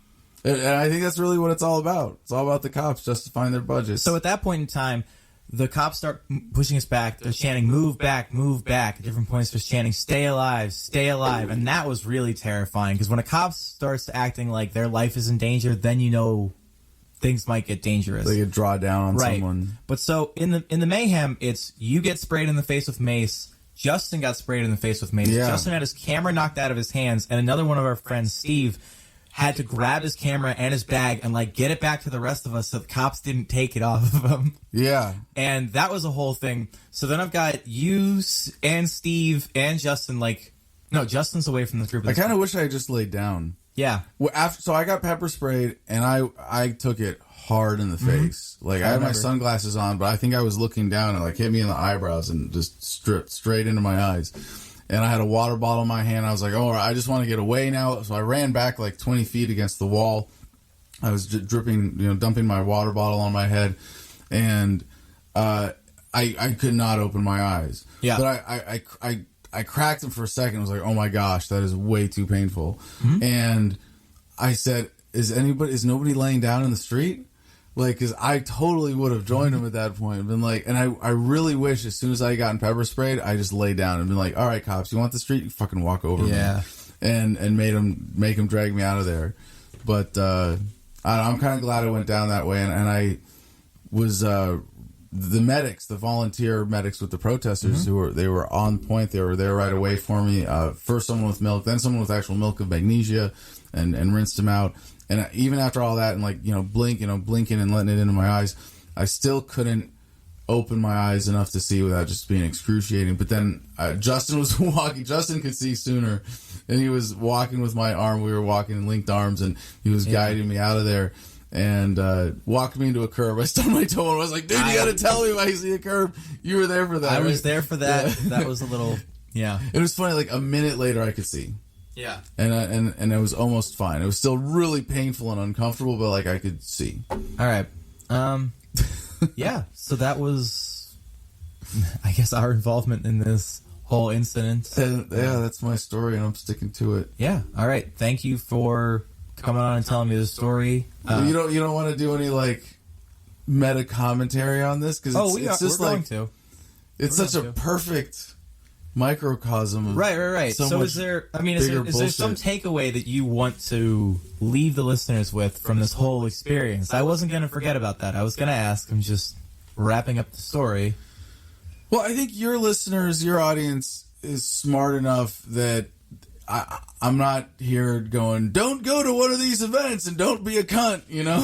And I think that's really what it's all about. It's all about the cops justifying their budgets. So at that point in time, the cops start pushing us back. They're chanting, move back, move back. At different points, they're chanting, stay alive, stay alive. And that was really terrifying, because when a cop starts acting like their life is in danger, then you know things might get dangerous. They could draw down on someone. But so in the mayhem, it's you get sprayed in the face with mace. Justin got sprayed in the face with mace. Yeah. Justin had his camera knocked out of his hands, and another one of our friends, Steve, had to grab his camera and his bag and like get it back to the rest of us so the cops didn't take it off of him. Yeah. And that was a whole thing. So then I've got you and Steve and Justin, Justin's away from the group. I kind of wish I had just laid down. Yeah. Well, so I got pepper sprayed, and I took it hard in the face. Like, I had my sunglasses on, but I think I was looking down and like hit me in the eyebrows and just stripped straight into my eyes. And I had a water bottle in my hand. I was like, oh, I just want to get away now. So I ran back like 20 feet against the wall. I was dripping, dumping my water bottle on my head. And I could not open my eyes. Yeah. But I cracked them for a second. I was like, oh my gosh, that is way too painful. And I said, is nobody laying down in the street? Like, because I totally would have joined him at that point and been like, and I really wish as soon as I got pepper sprayed, I just lay down and been like, all right, cops, you want the street? You fucking walk over me. And make him drag me out of there. But I'm kind of glad I went down that way. And I was, the medics, the volunteer medics with the protesters they were on point. They were there right away for me. First someone with milk, then someone with actual milk of magnesia and rinsed him out. And even after all that, and like, blinking and letting it into my eyes, I still couldn't open my eyes enough to see without just being excruciating. But then Justin was walking. Justin could see sooner, and he was walking with my arm. We were walking in linked arms, and he was guiding me out of there and walked me into a curb. I stubbed my toe and I was like, dude, you got to tell me when I see a curb. You were there for that. I was there for that. Yeah. That was a little, yeah. It was funny. Like a minute later, I could see. Yeah. And it was almost fine. It was still really painful and uncomfortable, but like I could see. All right. Yeah. So that was, I guess, our involvement in this whole incident. And, yeah, that's my story, and I'm sticking to it. Yeah. All right. Thank you for coming on and telling me the story. You don't want to do any like meta commentary on this because we're going to. It's such a perfect microcosm of right. So is there some takeaway that you want to leave the listeners with from this whole experience? I wasn't going to forget about that. I was going to ask. I'm just wrapping up the story. Well, I think your listeners, your audience is smart enough that I'm not here going, don't go to one of these events and don't be a cunt,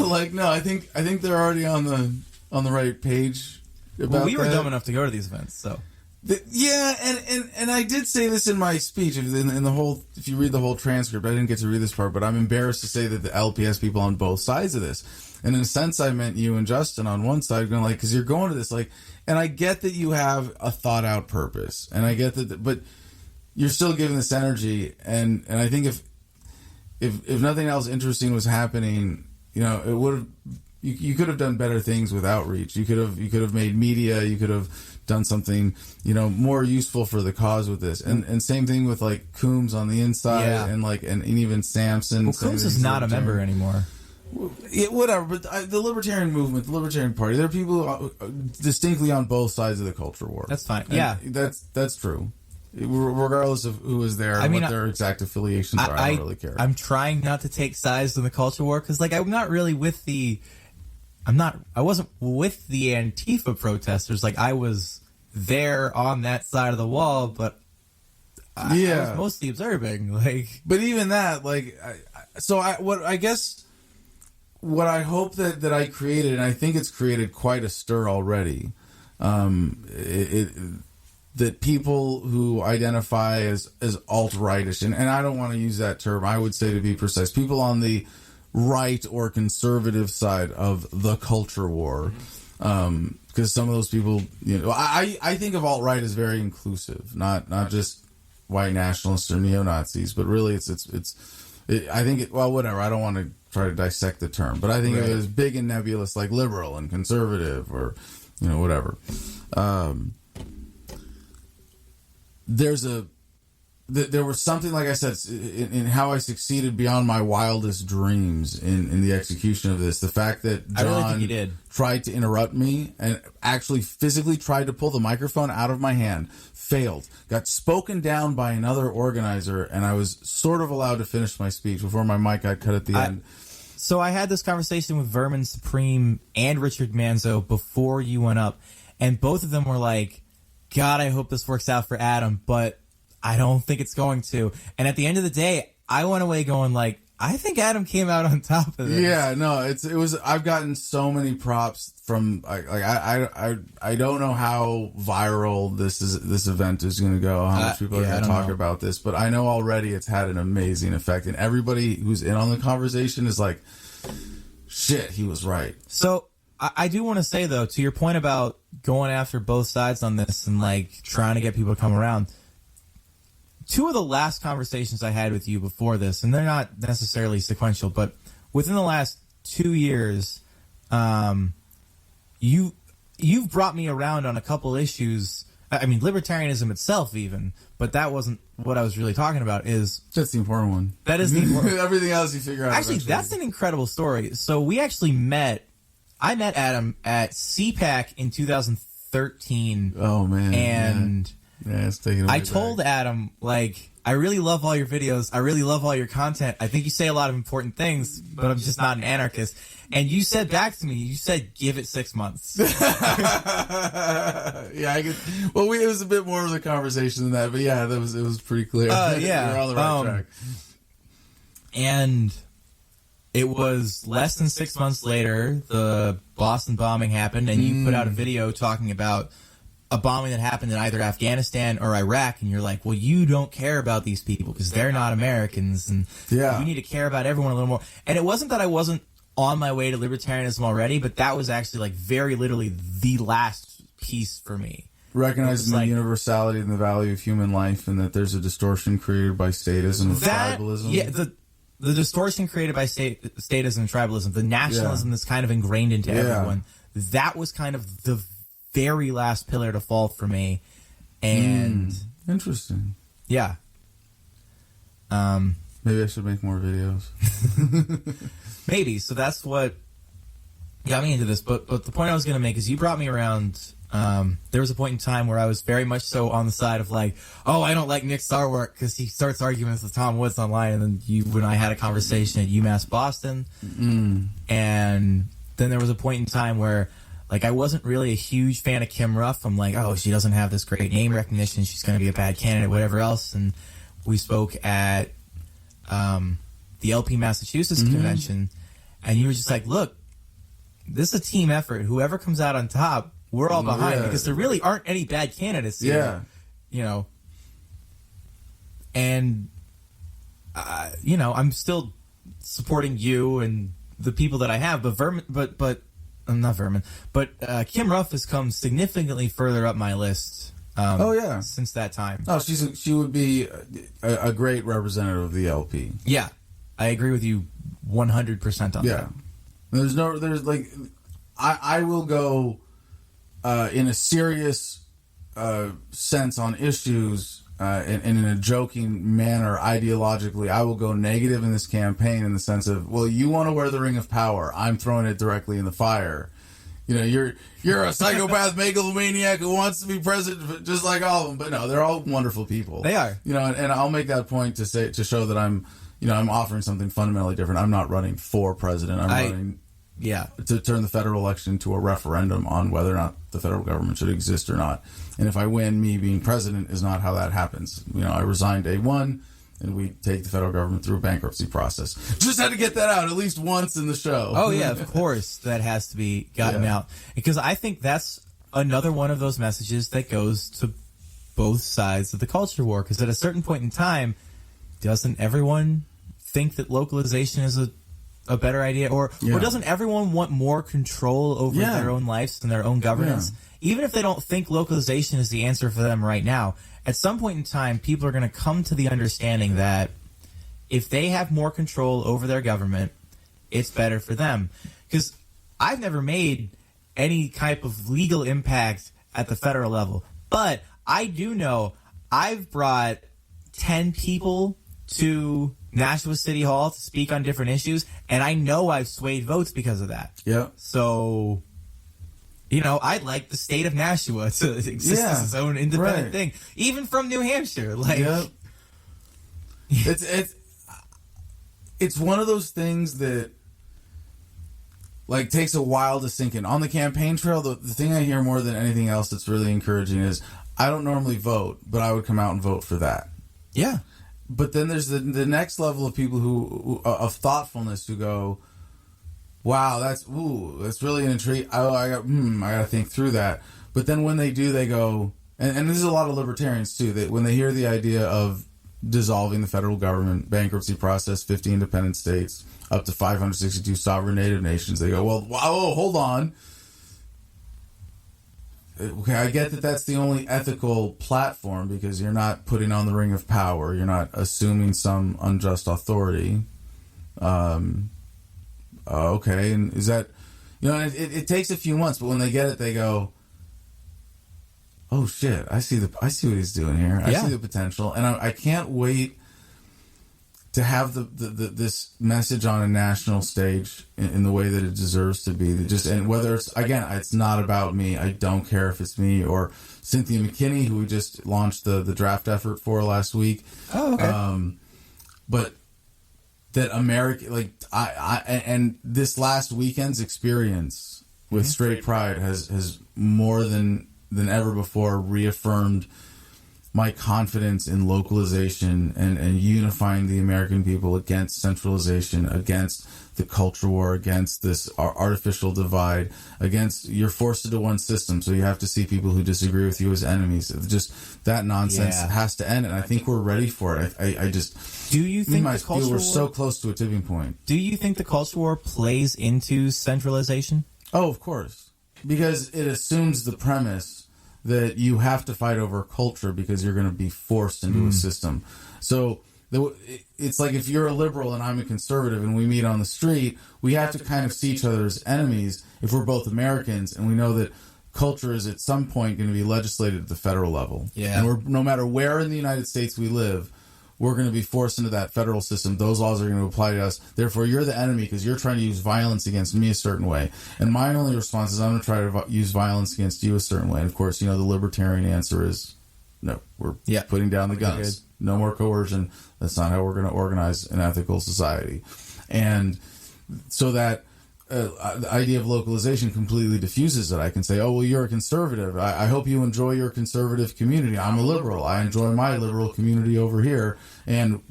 Like, no, I think they're already on the right page about we were dumb enough to go to these events, so... and I did say this in my speech. In the whole, if you read the whole transcript, I didn't get to read this part, but I'm embarrassed to say that the LPS people on both sides of this, and in a sense, I meant you and Justin on one side, going like, because you're going to this, like, and I get that you have a thought out purpose, and I get that, but you're still giving this energy, and I think if nothing else interesting was happening, it would have. You could have done better things with outreach. You could have made media. You could have done something, more useful for the cause with this. And same thing with like Coombs on the inside, and even Sampson. Well, Coombs is not a member anymore. Yeah, whatever. But the Libertarian movement, the Libertarian Party, there are people distinctly on both sides of the culture war. That's fine. And yeah, that's true. Regardless of who is there and what their exact affiliations are, I don't really care. I'm trying not to take sides in the culture war because, like, I'm not really with the. I wasn't with the Antifa protesters. Like, I was there on that side of the wall, but I was mostly observing. Like, but even that, like, what I hope that I created, and I think it's created quite a stir already. That people who identify as alt-rightish, and I don't want to use that term. I would say, to be precise, people on the right or conservative side of the culture war, because some of those people, I think of alt-right as very inclusive, not just white nationalists or neo-Nazis, but really I think whatever. I don't want to try to dissect the term, but I think of it as big and nebulous, like liberal and conservative, or whatever. There was something, like I said, in how I succeeded beyond my wildest dreams in the execution of this. The fact that John really think he did. Tried to interrupt me and actually physically tried to pull the microphone out of my hand, failed, got spoken down by another organizer, and I was sort of allowed to finish my speech before my mic got cut at the end. So I had this conversation with Vermin Supreme and Richard Manzo before you went up, and both of them were like, God, I hope this works out for Adam, but I don't think it's going to. And at the end of the day, I went away going like, I think Adam came out on top of this. Yeah, no, it was. I've gotten so many props from I don't know how viral this event is going to go. How much people are going to talk about this, but I know already it's had an amazing effect, and everybody who's in on the conversation is like, shit, he was right. So I do want to say though, to your point about going after both sides on this and like trying to get people to come around. Two of the last conversations I had with you before this, and they're not necessarily sequential, but within the last 2 years, you've brought me around on a couple issues. I mean, libertarianism itself, even, but that wasn't what I was really talking about. That's the important one. That is the important. Everything else you figure out. Actually, that's an incredible story. So we actually met. I met Adam at CPAC in 2013. Oh man! And it's taking I told Adam, like, I really love all your videos. I really love all your content. I think you say a lot of important things, but I'm just not an anarchist. And you said back to me, you said, give it 6 months. Yeah, I could. Well, it was a bit more of a conversation than that, but yeah, it was pretty clear. Yeah, you're on the right track. And it was less than 6 months later, the Boston bombing happened, and you put out a video talking about a bombing that happened in either Afghanistan or Iraq, and you're like, well, you don't care about these people because they're not Americans, and you need to care about everyone a little more. And it wasn't that I wasn't on my way to libertarianism already, but that was actually like very literally the last piece for me. Recognizing the universality and the value of human life, and that there's a distortion created by statism and tribalism. Yeah, the distortion created by statism and tribalism, the nationalism that's kind of ingrained into everyone, that was kind of the very last pillar to fall for me. And interesting. Yeah. Maybe I should make more videos. Maybe. So that's what got me into this. But the point I was going to make is you brought me around. There was a point in time where I was very much so on the side of like, oh, I don't like Nick's artwork because he starts arguments with Tom Woods online. And then you and I had a conversation at UMass Boston. And then there was a point in time where, like, I wasn't really a huge fan of Kim Ruff. I'm like, oh, she doesn't have this great name recognition. She's going to be a bad candidate, whatever else. And we spoke at the LP Massachusetts convention, and you were just like, look, this is a team effort. Whoever comes out on top, we're all behind, because there really aren't any bad candidates here. You know. And, you know, I'm still supporting you and the people that I have, but Kim Ruff has come significantly further up my list. Since that time. Oh, she would be a great representative of the LP. Yeah, I agree with you 100% on that. I will go in a serious sense on issues and in a joking manner, ideologically. I will go negative in this campaign in the sense of, well, you want to wear the ring of power. I'm throwing it directly in the fire. You know, you're a psychopath megalomaniac who wants to be president, just like all of them. But no, they're all wonderful people. They are. You know, and I'll make that point to show that I'm offering something fundamentally different. I'm not running for president. I'm running to turn the federal election into a referendum on whether or not the federal government should exist or not. And if I win, me being president is not how that happens. You know, I resigned day one, and we take the federal government through a bankruptcy process. Just had to get that out at least once in the show. Oh, yeah, of course that has to be gotten out. Because I think that's another one of those messages that goes to both sides of the culture war. Because at a certain point in time, doesn't everyone think that localization is a better idea? Or doesn't everyone want more control over their own lives and their own governance? Even if they don't think localization is the answer for them right now, at some point in time, people are going to come to the understanding that if they have more control over their government, it's better for them. Because I've never made any type of legal impact at the federal level, but I do know I've brought 10 people to Nashua City Hall to speak on different issues, and I know I've swayed votes because of that. Yeah. So, you know, I'd like the state of Nashua to exist as its own independent thing, even from New Hampshire. Like, it's one of those things that, like, takes a while to sink in. On the campaign trail, the thing I hear more than anything else that's really encouraging is, I don't normally vote, but I would come out and vote for that. Yeah. But then there's the next level of people who of thoughtfulness who go, wow, that's really an intrigue. I got to think through that. But then when they do, they go, and this is a lot of libertarians too, that when they hear the idea of dissolving the federal government, bankruptcy process, 50 independent states, up to 562 sovereign native nations, they go, well, hold on. Okay, I get that that's the only ethical platform because you're not putting on the ring of power. You're not assuming some unjust authority. Okay, and is that, you know, it takes a few months, but when they get it, they go, oh shit, I see what he's doing here. I see the potential, and I can't wait. to have this message on a national stage in the way that it deserves to be. And whether it's not about me. I don't care if it's me or Cynthia McKinney, who we just launched the draft effort for last week. Oh, okay. But that and this last weekend's experience with Straight Pride has more than ever before reaffirmed my confidence in localization and unifying the American people against centralization, against the culture war, against this artificial divide, against you're forced into one system, so you have to see people who disagree with you as enemies. Just that nonsense has to end, and I think we're ready for it. Do you think the culture war... We're so close to a tipping point. Do you think the culture war plays into centralization? Oh, of course. Because it assumes the premise that you have to fight over culture because you're going to be forced into a system. So it's like if you're a liberal and I'm a conservative and we meet on the street, we have to kind of see each other as enemies if we're both Americans, and we know that culture is at some point going to be legislated at the federal level. Yeah. And no matter where in the United States we live, we're going to be forced into that federal system. Those laws are going to apply to us. Therefore, you're the enemy because you're trying to use violence against me a certain way. And my only response is I'm going to try to use violence against you a certain way. And, of course, the libertarian answer is no, we're putting down the guns. No more coercion. That's not how we're going to organize an ethical society. And so that the idea of localization completely diffuses it. I can say, oh, well, you're a conservative. I hope you enjoy your conservative community. I'm a liberal. I enjoy my liberal community over here. And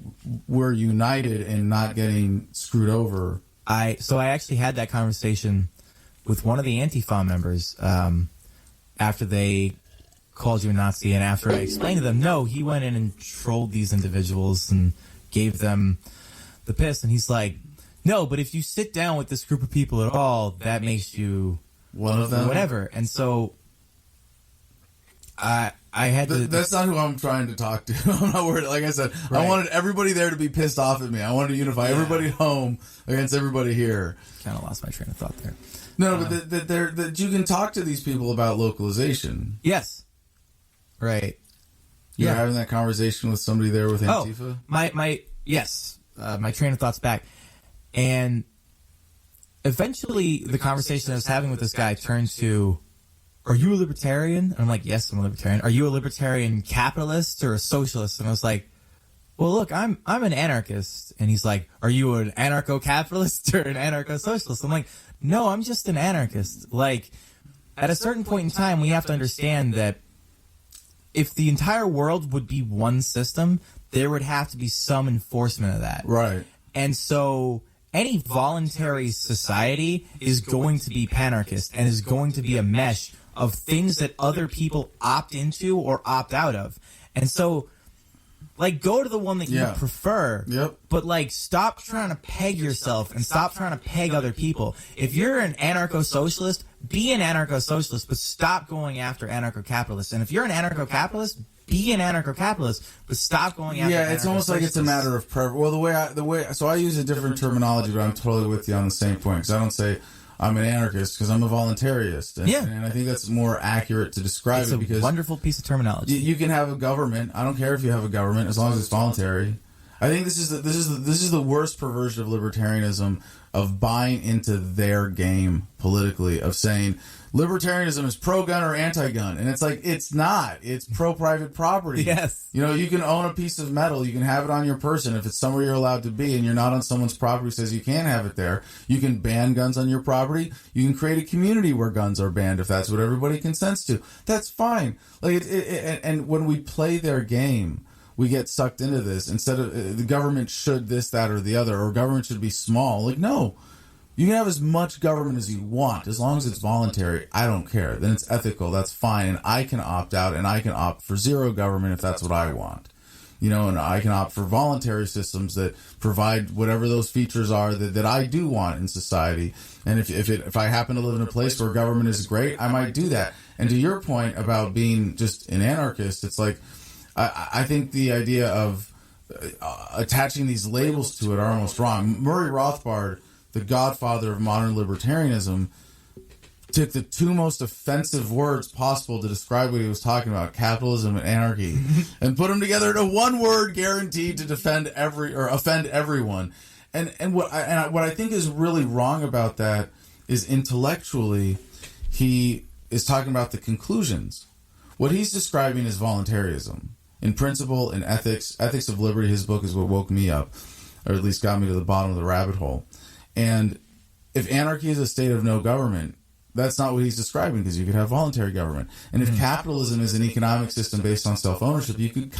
we're united in not getting screwed over. So I actually had that conversation with one of the Antifa members after they called you a Nazi, and after I explained to them, no, he went in and trolled these individuals and gave them the piss. And he's like, no, but if you sit down with this group of people at all, that makes you one of them. Whatever. And so I had to... That's not who I'm trying to talk to. I'm not worried. Like I said, right. I wanted everybody there to be pissed off at me. I wanted to unify everybody at home against everybody here. Kind of lost my train of thought there. No, but that you can talk to these people about localization. Yes. Right. You're having that conversation with somebody there with Antifa? My train of thought's back. And eventually the conversation I was having with this guy turned to, are you a libertarian? And I'm like, yes, I'm a libertarian. Are you a libertarian capitalist or a socialist? And I was like, well, look, I'm an anarchist. And he's like, are you an anarcho-capitalist or an anarcho-socialist? I'm like, no, I'm just an anarchist. Like, at a certain point in time, we have to understand that if the entire world would be one system, there would have to be some enforcement of that. Right. And so any voluntary society is going to be panarchist and is going to be a mesh of things that other people opt into or opt out of. And so, like, go to the one that you prefer, but, like, stop trying to peg yourself and stop trying to peg other people. If you're an anarcho-socialist, be an anarcho-socialist, but stop going after anarcho-capitalists. And if you're an anarcho-capitalist, be an anarcho-capitalist, but stop going after it's almost like it's a matter of so I use a different terminology, but I'm totally with you on the same point, because I don't say I'm an anarchist because I'm a voluntarist. And I think that's more accurate to describe it, because it's a wonderful piece of terminology. You can have a government. I don't care if you have a government as long as it's voluntary. I think this is the worst perversion of libertarianism, of buying into their game politically, of saying libertarianism is pro-gun or anti-gun. And it's like, it's not. It's pro-private property. Yes. You can own a piece of metal. You can have it on your person. If it's somewhere you're allowed to be and you're not on someone's property who says you can't have it there, you can ban guns on your property. You can create a community where guns are banned if that's what everybody consents to. That's fine. Like, and when we play their game, we get sucked into this. Instead of the government should this, that, or the other, or government should be small. Like, no. You can have as much government as you want. As long as it's voluntary, I don't care. Then it's ethical. That's fine. And I can opt out, and I can opt for zero government if that's what I want. And I can opt for voluntary systems that provide whatever those features are that I do want in society. And if I happen to live in a place where government is great, I might do that. And to your point about being just an anarchist, it's like, I think the idea of attaching these labels to it are almost wrong. Murray Rothbard, the godfather of modern libertarianism, took the two most offensive words possible to describe what he was talking about, capitalism and anarchy, and put them together into one word guaranteed to offend everyone. And what I think is really wrong about that is intellectually, he is talking about the conclusions. What he's describing is voluntarism. In principle, in ethics of liberty, his book is what woke me up, or at least got me to the bottom of the rabbit hole. And if anarchy is a state of no government, that's not what he's describing, because you could have voluntary government. And if capitalism is an economic system based on self-ownership, you could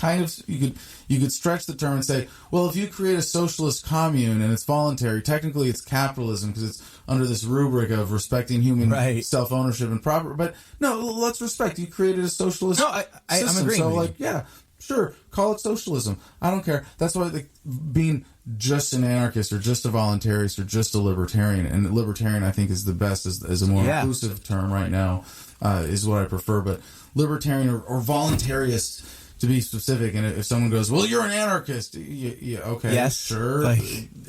stretch the term and say, well, if you create a socialist commune and it's voluntary, technically it's capitalism because it's under this rubric of respecting human self-ownership and property. But no, let's respect. You created a socialist system. I'm agreeing with you. Yeah, sure, call it socialism. I don't care. That's why being just an anarchist or just a voluntarist or just a libertarian, and libertarian I think is the best, as a more inclusive term right now, is what I prefer. But libertarian or voluntarist, to be specific, and if someone goes, well, you're an anarchist, yeah, okay, yes, sure,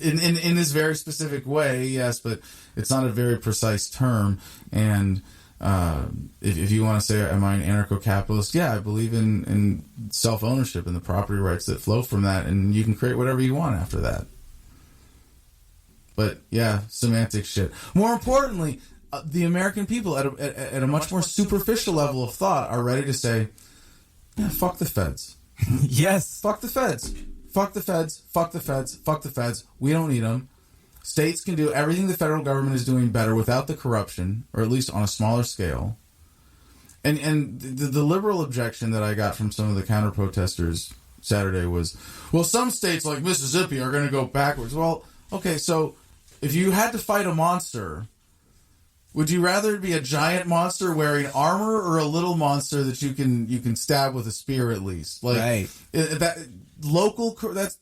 in this very specific way, yes, but it's not a very precise term. And if you want to say, am I an anarcho-capitalist? Yeah, I believe in self-ownership and the property rights that flow from that, and you can create whatever you want after that. But yeah, semantic shit. More importantly, the American people at a much more superficial level of thought are ready to say, yeah, fuck the feds. Yes. Fuck the feds. Fuck the feds. Fuck the feds. Fuck the feds. We don't need them. States can do everything the federal government is doing better without the corruption, or at least on a smaller scale. And the liberal objection that I got from some of the counter-protesters Saturday was, well, some states like Mississippi are going to go backwards. Well, okay, so if you had to fight a monster, would you rather be a giant monster wearing armor or a little monster that you can stab with a spear at least? Like, right.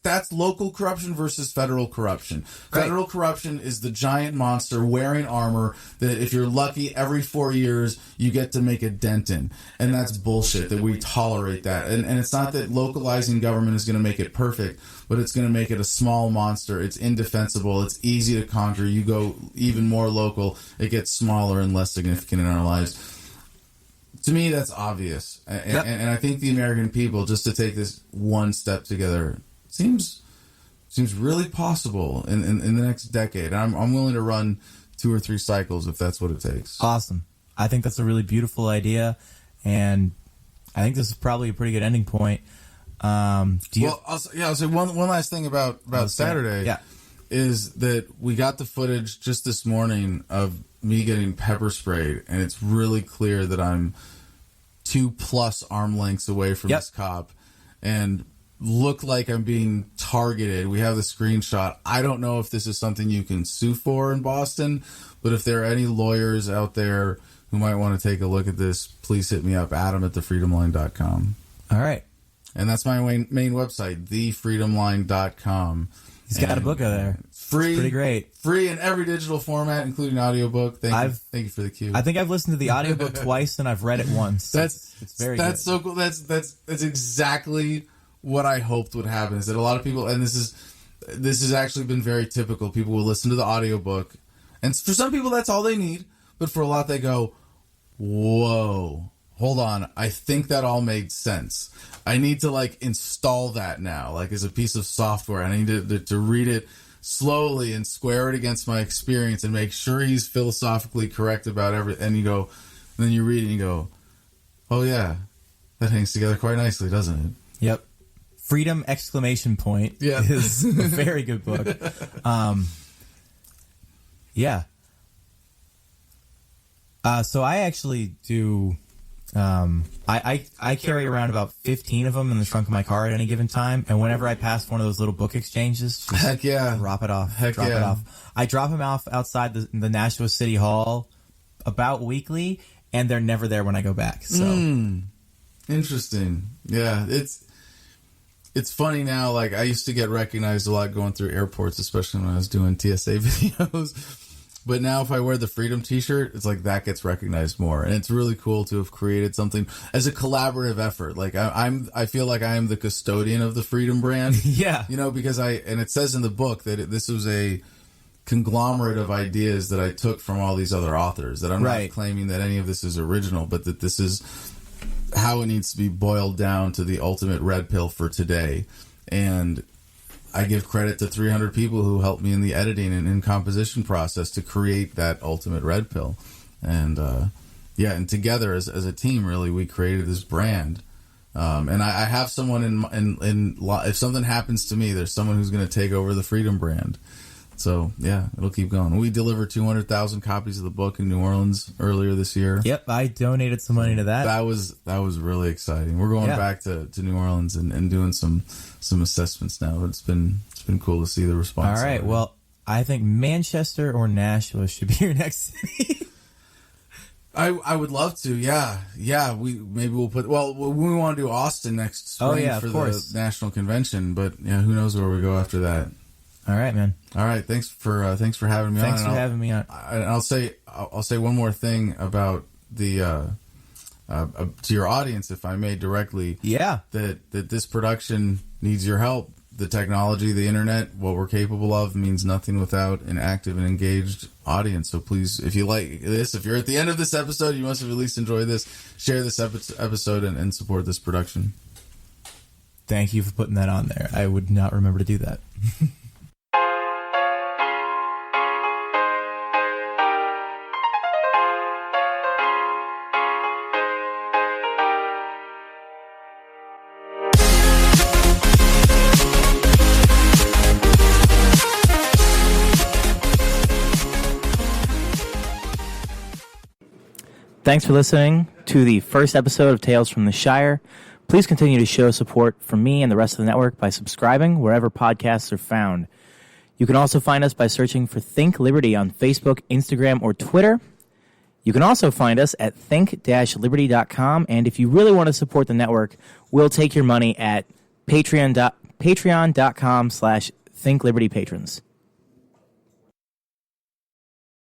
That's local corruption versus federal corruption. Right. Federal corruption is the giant monster wearing armor that, if you're lucky, every 4 years you get to make a dent in. And that's bullshit that we tolerate that. And it's not that localizing government is going to make it perfect, but it's going to make it a small monster. It's indefensible. It's easy to conquer. You go even more local, it gets smaller and less significant in our lives. To me, that's obvious. And I think the American people, just to take this one step together, seems really possible in the next decade. I'm willing to run 2 or 3 cycles if that's what it takes. Awesome. I think that's a really beautiful idea, and I think this is probably a pretty good ending point. I'll say one last thing about Saturday is that we got the footage just this morning of me getting pepper sprayed, and it's really clear that I'm 2+ arm lengths away from this cop and look like I'm being targeted. We have the screenshot. I don't know if this is something you can sue for in Boston, but if there are any lawyers out there who might want to take a look at this, please hit me up, adam@thefreedomline.com. All right. And that's my main website, thefreedomline.com. He's got a book out there. Free. It's pretty great. Free in every digital format, including audiobook. Thank you for the cue. I think I've listened to the audiobook twice and I've read it once. It's very good. That's so cool. That's exactly what I hoped would happen, is that a lot of people, and this has actually been very typical, people will listen to the audiobook, and for some people that's all they need, but for a lot they go, whoa, hold on, I think that all made sense. I need to install that now, as a piece of software. I need to read it slowly and square it against my experience and make sure he's philosophically correct about everything. And then you read it and you go, oh yeah, that hangs together quite nicely, doesn't it? Yep. Freedom! Is a very good book. Yeah. So I actually do. I carry around about 15 of them in the trunk of my car at any given time, and whenever I pass one of those little book exchanges, just drop it off. It off. I drop them off outside the Nashua City Hall about weekly, and they're never there when I go back. So interesting. Yeah, it's funny now. I used to get recognized a lot going through airports, especially when I was doing TSA videos. But now if I wear the Freedom t-shirt, it's that gets recognized more. And it's really cool to have created something as a collaborative effort. I feel like I am the custodian of the Freedom brand. Yeah. Because and it says in the book that this was a conglomerate of ideas that I took from all these other authors. That I'm Right. not claiming that any of this is original, but that this is how it needs to be boiled down to the ultimate red pill for today. And I give credit to 300 people who helped me in the editing and in composition process to create that ultimate red pill. And and together as a team, really, we created this brand. And I have someone in if something happens to me, there's someone who's going to take over the Freedom brand. So yeah, it'll keep going. We delivered 200,000 copies of the book in New Orleans earlier this year. Yep, I donated some money to that. That was really exciting. We're going back to New Orleans and doing some assessments now. It's been cool to see the response. All right, well, I think Manchester or Nashville should be your next city. I would love to, yeah. We'll put. Well, we want to do Austin next spring for the national convention, but yeah, who knows where we go after that. All right, man. All right, thanks for having me on. Thanks for having me on. I'll say one more thing about the to your audience, if I may, directly. Yeah. That this production needs your help. The technology, the internet, what we're capable of means nothing without an active and engaged audience. So please, if you like this, if you're at the end of this episode, you must have at least enjoyed this. Share this episode and support this production. Thank you for putting that on there. I would not remember to do that. Thanks for listening to the first episode of Tales from the Shire. Please continue to show support for me and the rest of the network by subscribing wherever podcasts are found. You can also find us by searching for Think Liberty on Facebook, Instagram, or Twitter. You can also find us at think-liberty.com, and if you really want to support the network, we'll take your money at patreon.com/ThinkLibertyPatrons.